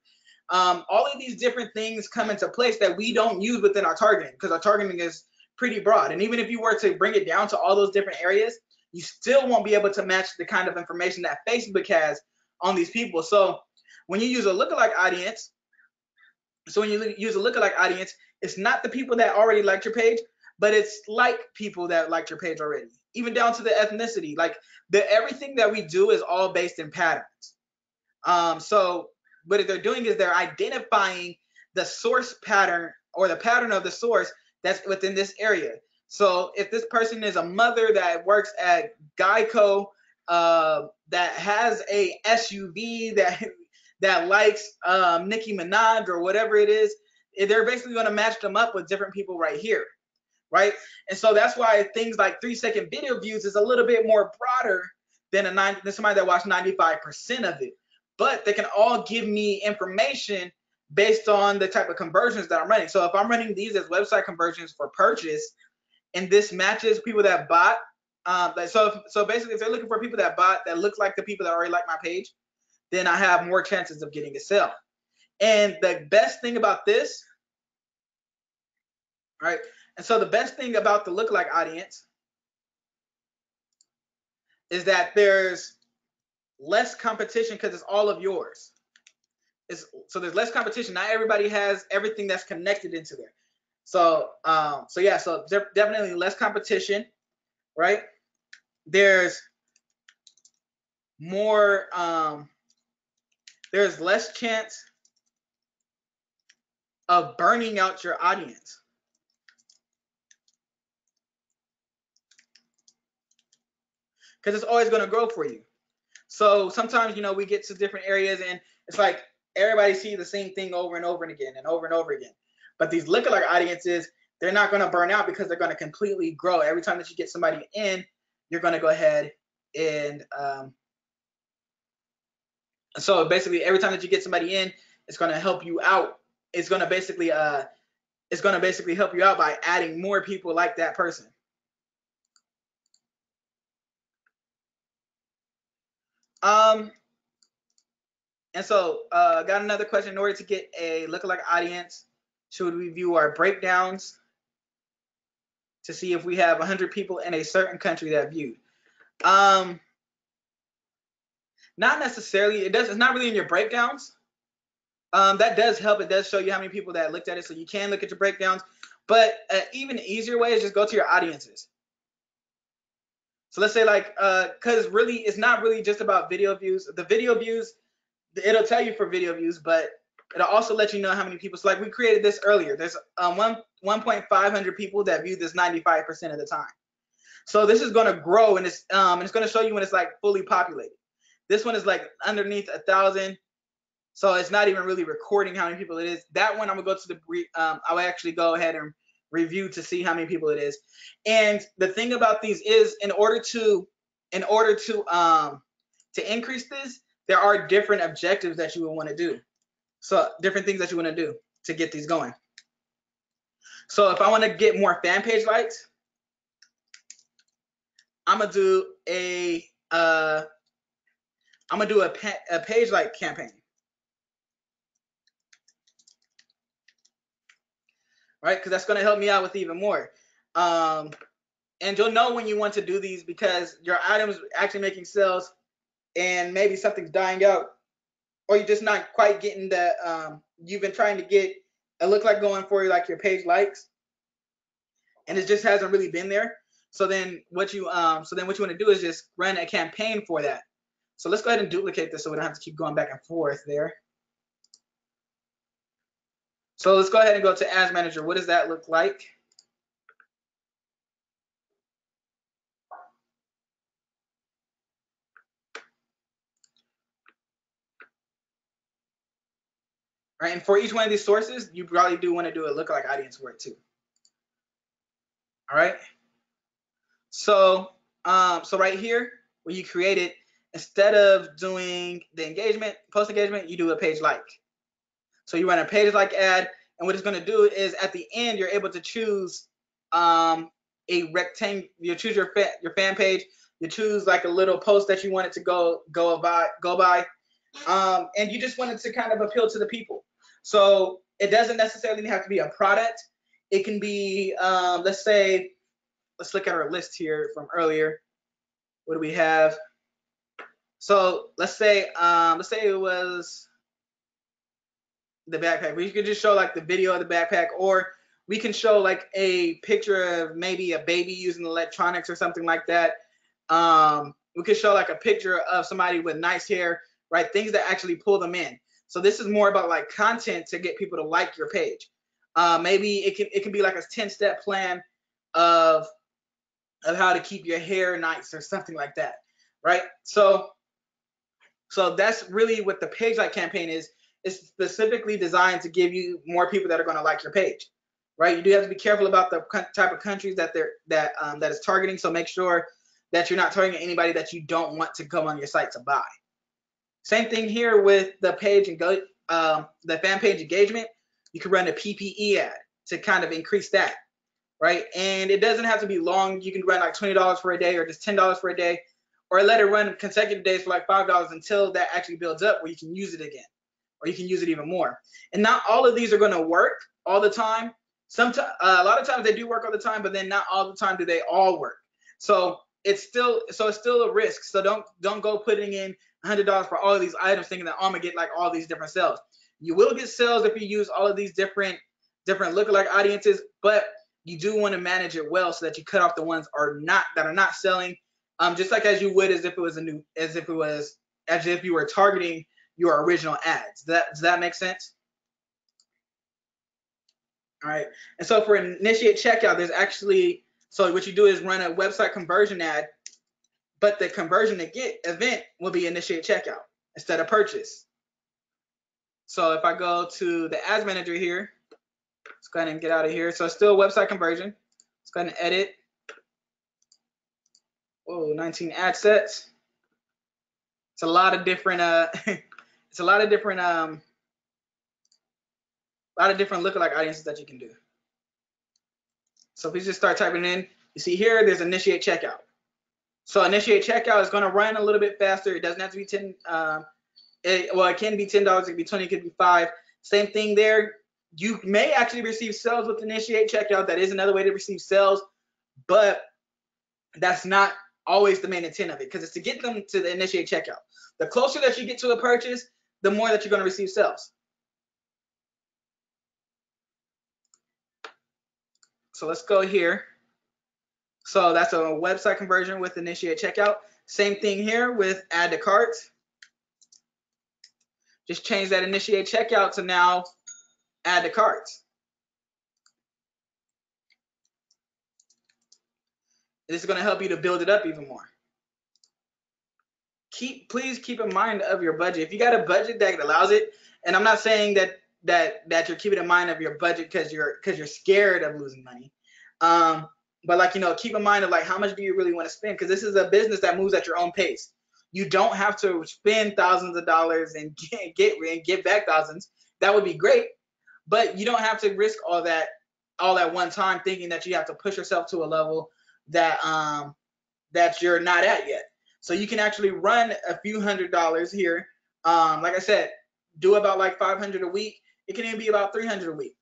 All of these different things come into place that we don't use within our targeting, because our targeting is pretty broad. And even if you were to bring it down to all those different areas, you still won't be able to match the kind of information that Facebook has on these people. So when you use a lookalike audience, it's not the people that already liked your page, but it's like people that liked your page already, even down to the ethnicity. Like everything that we do is all based in patterns. So what they're doing is they're identifying the source pattern, or the pattern of the source that's within this area. So if this person is a mother that works at Geico, that has a SUV that likes Nicki Minaj or whatever it is, they're basically going to match them up with different people right here, right? And so that's why things like 3-second video views is a little bit more broader than somebody that watched 95% of it. But they can all give me information based on the type of conversions that I'm running. So if I'm running these as website conversions for purchase, and this matches people that bought, so basically if they're looking for people that bought that look like the people that already like my page, then I have more chances of getting a sale. And the best thing about this, right? And so the best thing about the lookalike audience is that there's less competition because it's all of yours. So there's less competition. Not everybody has everything that's connected into there. So so definitely less competition, right? There's more, there's less chance of burning out your audience. Because it's always going to grow for you. So sometimes, we get to different areas and it's like everybody sees the same thing over and over and again and over and over again. But these lookalike audiences, they're not going to burn out because they're going to completely grow. Every time that you get somebody in, you're going to go ahead and so basically every time that you get somebody in, it's going to help you out. It's going to basically help you out by adding more people like that person. And so got another question. In order to get a lookalike audience, should we view our breakdowns to see if we have 100 people in a certain country that viewed? Not necessarily. It's not really in your breakdowns. That does help. It does show you how many people that looked at it, so you can look at your breakdowns. But an even easier way is just go to your audiences. So let's say because really it's not really just about video views. The video views, it'll tell you for video views, but it'll also let you know how many people. So like we created this earlier. There's 1,500 people that viewed this 95% of the time. So this is going to grow, and it's going to show you when it's like fully populated. This one is like underneath 1,000. So it's not even really recording how many people it is. That one I'm gonna go to I'll actually go ahead and review to see how many people it is. And the thing about these is in order to increase this, there are different objectives that you will want to do. So different things that you want to do to get these going. So if I want to get more fan page likes, I'm gonna do a page like campaign. Right, because that's going to help me out with even more. And you'll know when you want to do these because your item's actually making sales and maybe something's dying out, or you're just not quite getting the, you've been trying to get a lookalike going for you, like your page likes, and it just hasn't really been there. So then what you want to do is just run a campaign for that. So let's go ahead and duplicate this so we don't have to keep going back and forth there. So let's go ahead and go to Ads Manager. What does that look like? right? And for each one of these sources, you probably do want to do a lookalike audience for it too. All right. So, so right here, where you create it, instead of doing the engagement, post engagement, you do a page like. So you run a page like ad, and what it's going to do is at the end, you're able to choose a rectangle. You choose your fan page. You choose like a little post that you want it to go by, and you just want it to kind of appeal to the people. So it doesn't necessarily have to be a product. It can be, let's say, let's look at our list here from earlier. What do we have? So let's say it was the backpack. We could just show like the video of the backpack, or we can show like a picture of maybe a baby using electronics or something like that. We could show like a picture of somebody with nice hair, right? Things that actually pull them in. So this is more about like content to get people to like your page. Maybe it can be like a 10-step plan of how to keep your hair nice or something like that, right? So that's really what the page like campaign is. It's specifically designed to give you more people that are going to like your page, right? You do have to be careful about the type of countries that is targeting. So make sure that you're not targeting anybody that you don't want to come on your site to buy. Same thing here with the page and the fan page engagement. You can run a PPE ad to kind of increase that, right? And it doesn't have to be long. You can run like $20 for a day, or just $10 for a day, or let it run consecutive days for like $5 until that actually builds up where you can use it again, or you can use it even more. And not all of these are going to work all the time. Sometimes, a lot of times they do work all the time, but then not all the time do they all work. So it's still a risk. So don't go putting in $100 for all of these items thinking that, oh, I'm gonna get like all these different sales. You will get sales if you use all of these different lookalike audiences, but you do want to manage it well so that you cut off the ones that are not selling. Just like as you would as if you were targeting your original ads. Does that make sense? All right. And so for initiate checkout, there's actually, so what you do is run a website conversion ad, but the conversion event will be initiate checkout instead of purchase. So if I go to the ads manager here, let's go ahead and get out of here. So it's still website conversion. Let's go ahead and edit. Whoa, 19 ad sets. It's a lot of different it's a lot of different lookalike audiences that you can do. So if we just start typing in, you see here there's initiate checkout. So initiate checkout is going to run a little bit faster. It doesn't have to be 10. It can be $10. It could be 20. It could be 5. Same thing there. You may actually receive sales with initiate checkout. That is another way to receive sales, but that's not always the main intent of it, because it's to get them to the initiate checkout. The closer that you get to a purchase, the more that you're going to receive sales. So let's go here. So that's a website conversion with initiate checkout. Same thing here with add to cart. Just change that initiate checkout to now add to cart. This is going to help you to build it up even more. Please keep in mind of your budget. If you got a budget that allows it, and I'm not saying that you're keeping in mind of your budget because you're scared of losing money, but like, keep in mind of like how much do you really want to spend, because this is a business that moves at your own pace. You don't have to spend thousands of dollars and get back thousands. That would be great, but you don't have to risk all that at one time, thinking that you have to push yourself to a level that you're not at yet. So you can actually run a few $100s here. Like I said, do about like 500 a week. It can even be about 300 a week.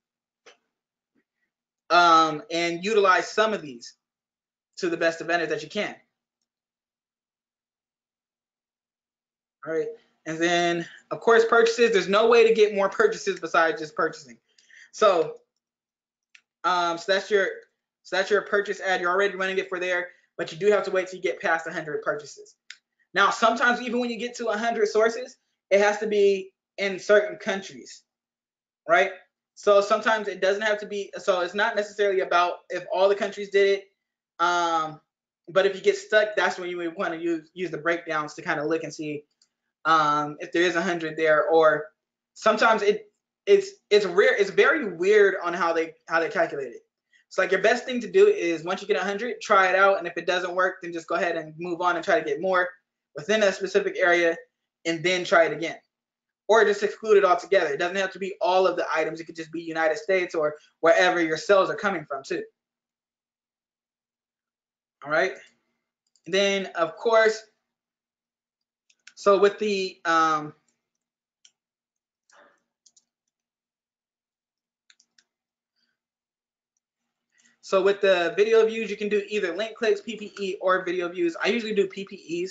And utilize some of these to the best advantage that you can. All right. And then, of course, purchases. There's no way to get more purchases besides just purchasing. So, so that's your purchase ad. You're already running it for there, but you do have to wait till you get past 100 purchases. Now, sometimes even when you get to 100 sources, it has to be in certain countries, right? So sometimes it doesn't have to be. So it's not necessarily about if all the countries did it. But if you get stuck, that's when you would want to use the breakdowns to kind of look and see if there is 100 there. Or sometimes it's rare. It's very weird on how they calculate it. It's like your best thing to do is once you get 100, try it out, and if it doesn't work, then just go ahead and move on and try to get more within a specific area, and then try it again, or just exclude it altogether. It doesn't have to be all of the items. It could just be United States or wherever your sales are coming from too. All right. And then of course, so with the video views, you can do either link clicks, PPE, or video views. I usually do PPEs,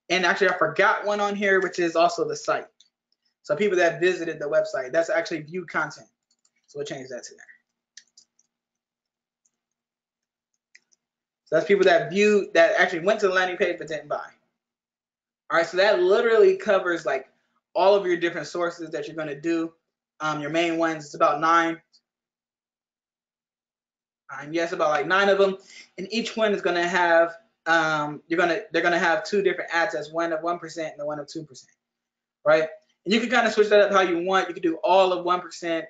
and actually I forgot one on here, which is also the site. So people that visited the website, that's actually viewed content. So we'll change that to there. So that's people that viewed, that actually went to the landing page but didn't buy. All right, so that literally covers like all of your different sources that you're going to do. Your main ones, it's about 9. Yes, about like 9 of them, and each one is going to have they're going to have 2 different ad sets, one of 1% and the one of 2%, right? And you can kind of switch that up how you want. You can do all of 1%,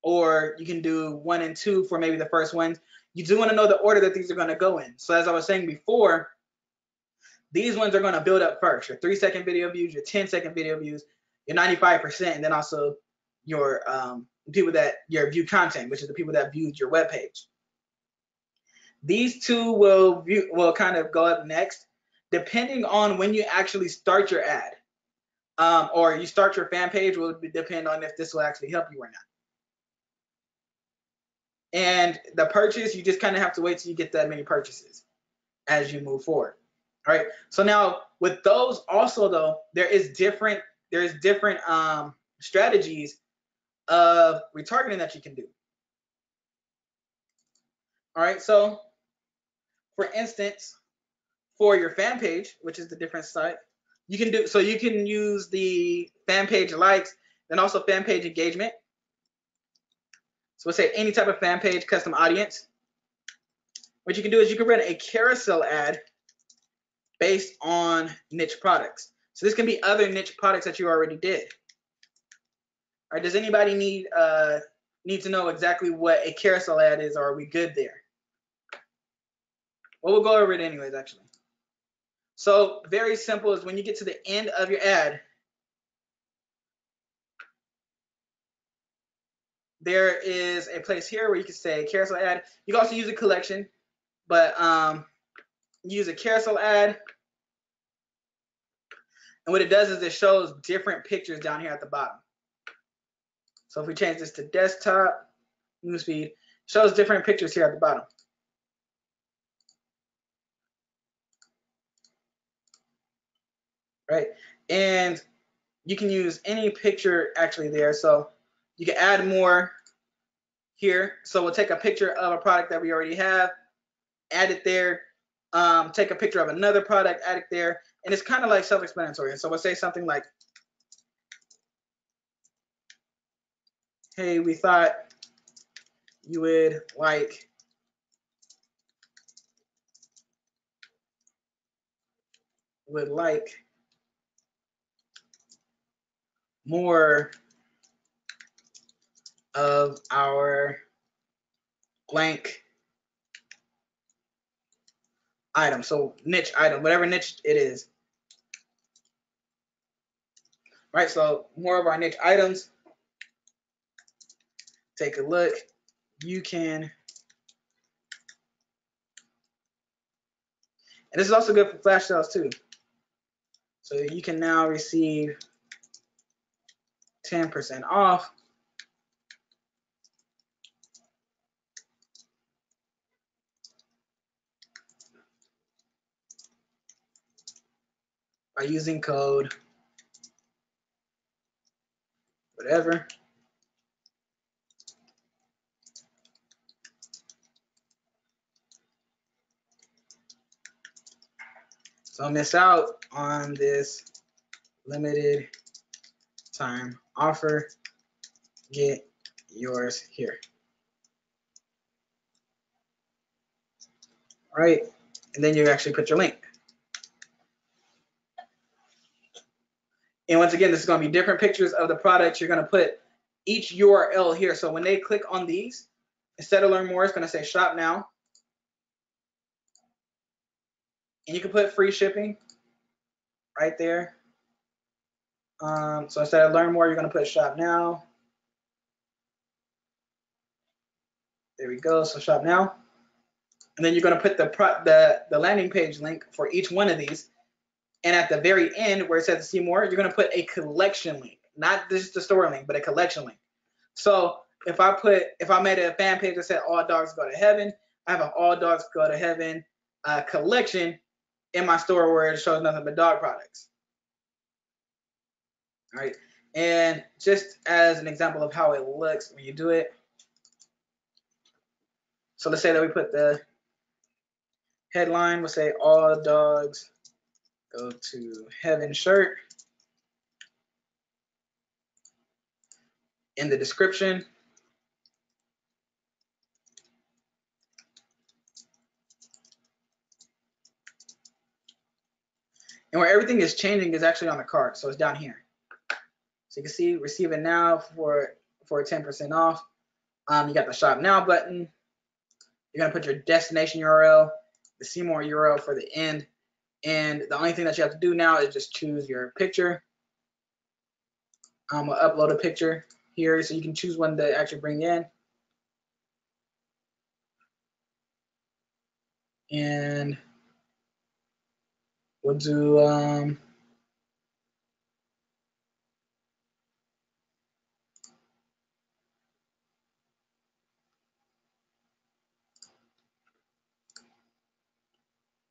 or you can do 1 and 2 for maybe the first ones. You do want to know the order that these are going to go in. So as I was saying before, these ones are going to build up first. Your 3-second video views, your 10-second video views, your 95%, and then also your people that your view content, which is the people that viewed your web page. These 2 will kind of go up next, depending on when you actually start your ad, or you start your fan page. Will depend on if this will actually help you or not. And the purchase, you just kind of have to wait till you get that many purchases as you move forward. All right. So now with those also though, there's different strategies of retargeting that you can do. All right. So for instance, for your fan page, which is the different site, you can use the fan page likes and also fan page engagement. So we'll say any type of fan page, custom audience. What you can do is you can run a carousel ad based on niche products. So this can be other niche products that you already did. All right, does anybody need to know exactly what a carousel ad is, or are we good there? Well, we'll go over it anyways, actually. So very simple is when you get to the end of your ad, there is a place here where you can say carousel ad. You can also use a collection, but use a carousel ad. And what it does is it shows different pictures down here at the bottom. So if we change this to desktop, newsfeed, shows different pictures here at the bottom. Right? And you can use any picture actually there. So you can add more here. So we'll take a picture of a product that we already have, add it there, take a picture of another product, add it there. And it's kind of like self-explanatory. So we'll say something like, hey, we thought you would like more of our blank item. So niche item, whatever niche it is. Right, so more of our niche items. Take a look. You can, and this is also good for flash sales too. So you can now receive 10% off by using code whatever. So miss out on this limited time offer. Get yours here. All right, and then you actually put your link. And once again, this is going to be different pictures of the products. You're going to put each URL here. So when they click on these, instead of learn more, it's going to say shop now. And you can put free shipping right there. So instead of learn more, you're going to put shop now. There we go. So shop now. And then you're going to put the landing page link for each one of these. And at the very end where it says see more, you're going to put a collection link, not just the store link, but a collection link. So if I made a fan page that said all dogs go to heaven, I have an all dogs go to heaven collection in my store where it shows nothing but dog products. All right. And just as an example of how it looks when you do it. So let's say that we put the headline, we'll say all dogs go to heaven shirt. In the description, and where everything is changing is actually on the cart, so it's down here. So you can see receive it now for 10% off. You got the shop now button. You're gonna put your destination URL, the see more URL for the end, and the only thing that you have to do now is just choose your picture. We'll upload a picture here, so you can choose one to actually bring in. And we'll do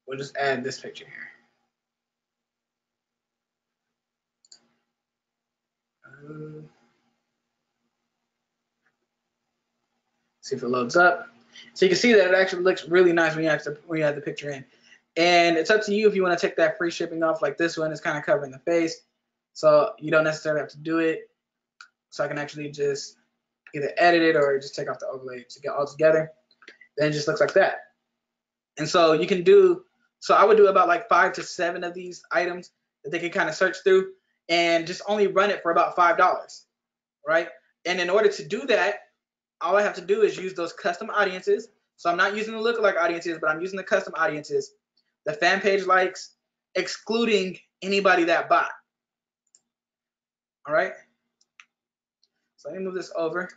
we'll just add this picture here. See if it loads up. So you can see that it actually looks really nice when you have the picture in. And it's up to you if you want to take that free shipping off. Like this one is kind of covering the face, so you don't necessarily have to do it. So I can actually just either edit it or just take off the overlay to get all together. Then it just looks like that. And so you can do, so I would do about like 5 to 7 of these items that they can kind of search through and just only run it for about $5, right? And in order to do that, all I have to do is use those custom audiences. So I'm not using the lookalike audiences, but I'm using the custom audiences, the fan page likes, excluding anybody that bought. All right. So let me move this over.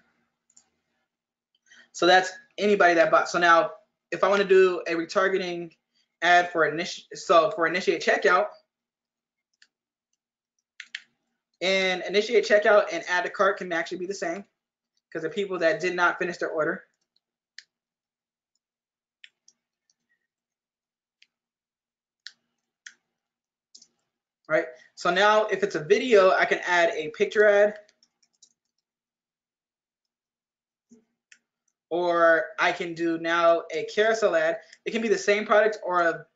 So that's anybody that bought. So now if I want to do a retargeting ad for initiate checkout, and initiate checkout and add to cart can actually be the same because the people that did not finish their order. Right. So now if it's a video, I can add a picture ad, or I can do now a carousel ad. It can be the same product or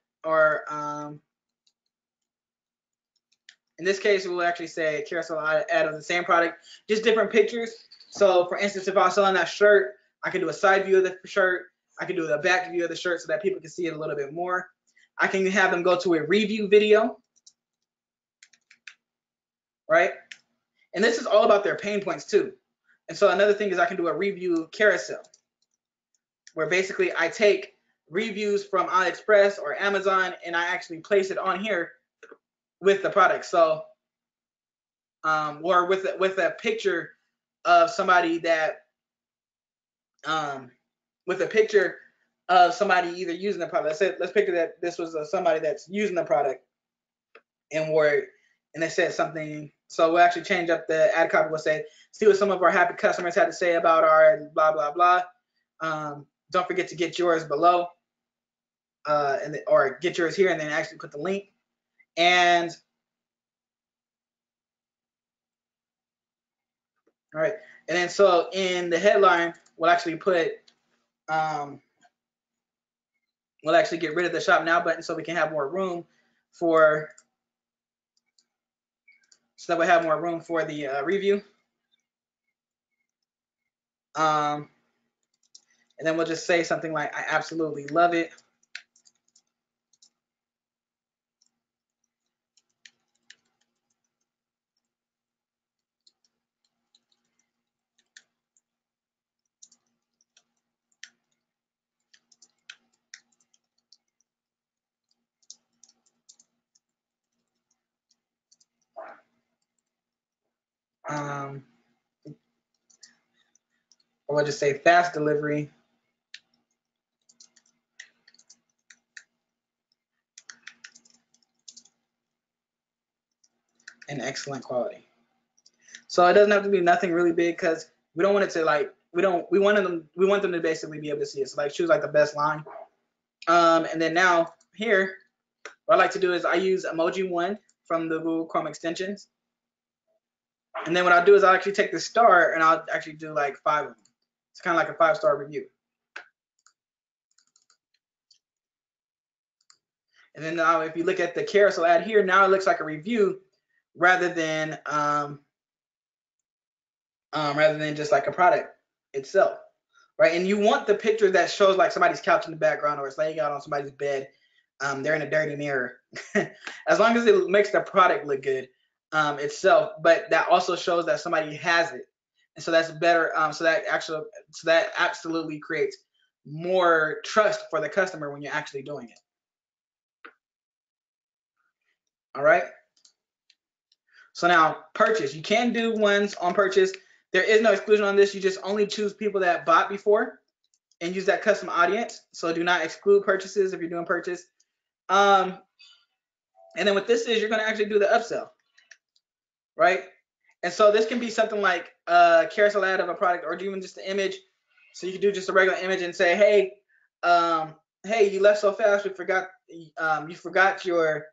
in this case, we'll actually say carousel ad of the same product, just different pictures. So for instance, if I was selling that shirt, I can do a side view of the shirt. I can do the back view of the shirt so that people can see it a little bit more. I can have them go to a review video, right? And this is all about their pain points too. And so another thing is I can do a review carousel, where basically I take reviews from AliExpress or Amazon and I actually place it on here with the product. So, or with a picture of somebody that, with a picture of somebody either using the product. Let's picture that this was somebody that's using the product, and they said something. So we'll actually change up the ad copy. We'll say, see what some of our happy customers had to say about our blah blah blah. Don't forget to get yours below, or get yours here, and then actually put the link. And all right, and then so in the headline, we'll actually put, we'll actually get rid of the shop now button so we can have more room for, so that we have more room for the review. And then we'll just say something like, I absolutely love it. or we'll just say fast delivery. And excellent quality. So it doesn't have to be nothing really big because we don't want it to like we want them to basically be able to see it. So like choose like the best line. And then now here, what I like to do is I use emoji 1 from the Google Chrome extensions. And then what I'll do is I'll actually take the star and I'll actually do like 5 of them. It's kind of like a 5-star review. And then now if you look at the carousel ad here, now it looks like a review rather than just like a product itself, right? And you want the picture that shows like somebody's couch in the background or it's laying out on somebody's bed. They're in a dirty mirror. As long as it makes the product look good itself, but that also shows that somebody has it, and so that's better. So that absolutely creates more trust for the customer when you're actually doing it. All right. So now purchase. You can do ones on purchase. There is no exclusion on this. You just only choose people that bought before and use that custom audience. So do not exclude purchases if you're doing purchase. And then what this is, you're going to actually do the upsell, right? And so this can be something like a carousel ad of a product or even just an image. So you can do just a regular image and say, hey, hey, you left so fast, you forgot your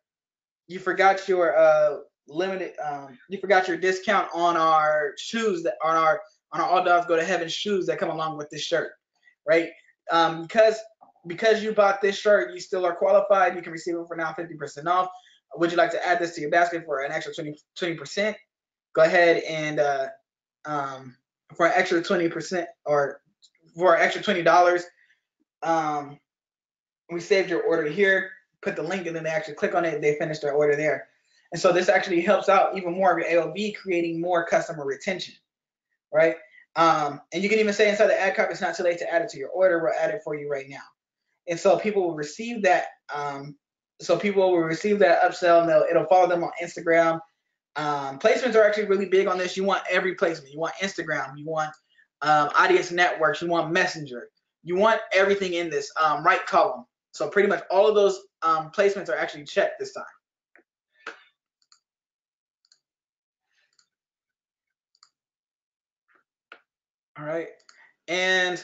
limited you forgot your discount on our shoes that on our All Dogs Go to Heaven shoes that come along with this shirt, right? Because you bought this shirt, you still are qualified. You can receive it for now 50% off. Would you like to add this to your basket for an extra 20%? Go ahead and for an extra 20% or for an extra $20, we saved your order here. Put the link and then they actually click on it and they finish their order there. And so this actually helps out even more of your AOV, creating more customer retention, right? And you can even say inside the ad copy, it's not too late to add it to your order. We'll add it for you right now. And so people will receive that. Upsell, and it'll follow them on Instagram. Placements are actually really big on this. You want every placement. You want Instagram. You want audience networks. You want Messenger. You want everything in this right column. So pretty much all of those placements are actually checked this time. All right, and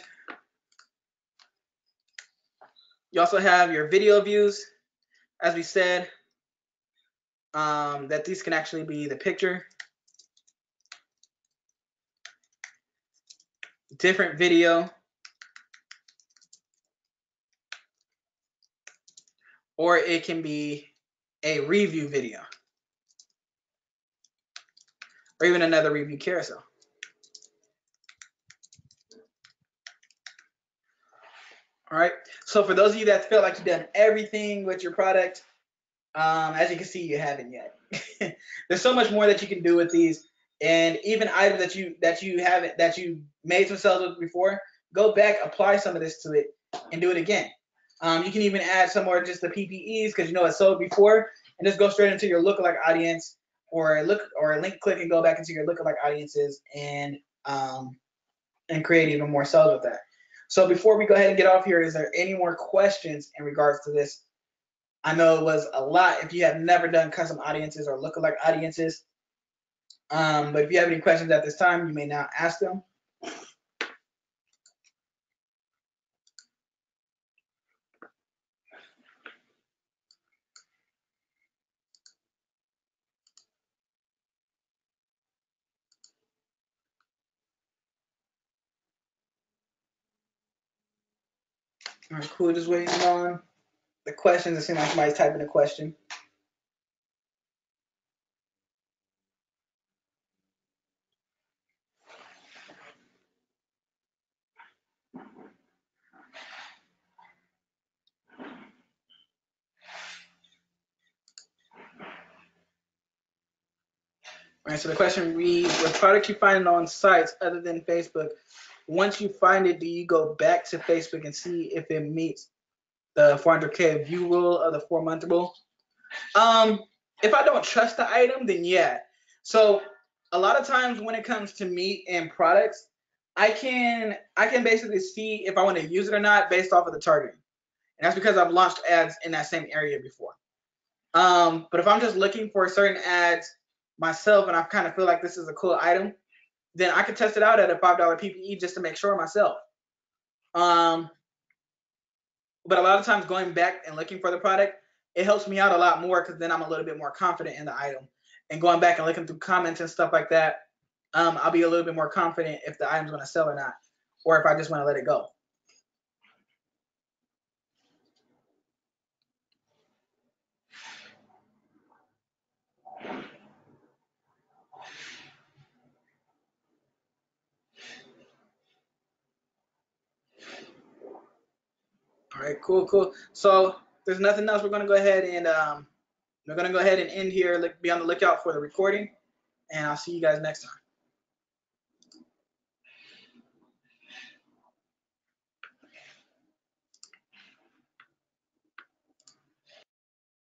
you also have your video views, as we said, that these can actually be the picture, different video, or it can be a review video, or even another review carousel. All right, so for those of you that feel like you've done everything with your product, as you can see, you haven't yet. There's so much more that you can do with these, and even items that you made some sales with before, go back, apply some of this to it, and do it again. You can even add some more just the PPEs because you know it's sold before, and just go straight into your lookalike audience, or link click and go back into your lookalike audiences and create even more sales with that. So before we go ahead and get off here, is there any more questions in regards to this? I know it was a lot if you have never done custom audiences or lookalike audiences. But if you have any questions at this time, you may now ask them. All right, cool. Just waiting on the questions. It seems like somebody's typing a question. All right, so the question reads, with product you find on sites other than Facebook, once you find it, do you go back to Facebook and see if it meets the 400K view rule of the 4-month rule? If I don't trust the item, then yeah. So a lot of times when it comes to meat and products, I can basically see if I want to use it or not based off of the targeting. And that's because I've launched ads in that same area before. But if I'm just looking for certain ads myself and I kind of feel like this is a cool item, then I could test it out at a $5 PPE just to make sure myself. But a lot of times going back and looking for the product, it helps me out a lot more because then I'm a little bit more confident in the item. And going back and looking through comments and stuff like that, I'll be a little bit more confident if the item's going to sell or not, or if I just want to let it go. All right, cool. So there's nothing else. We're going to go ahead and end here. Be on the lookout for the recording, and I'll see you guys next time.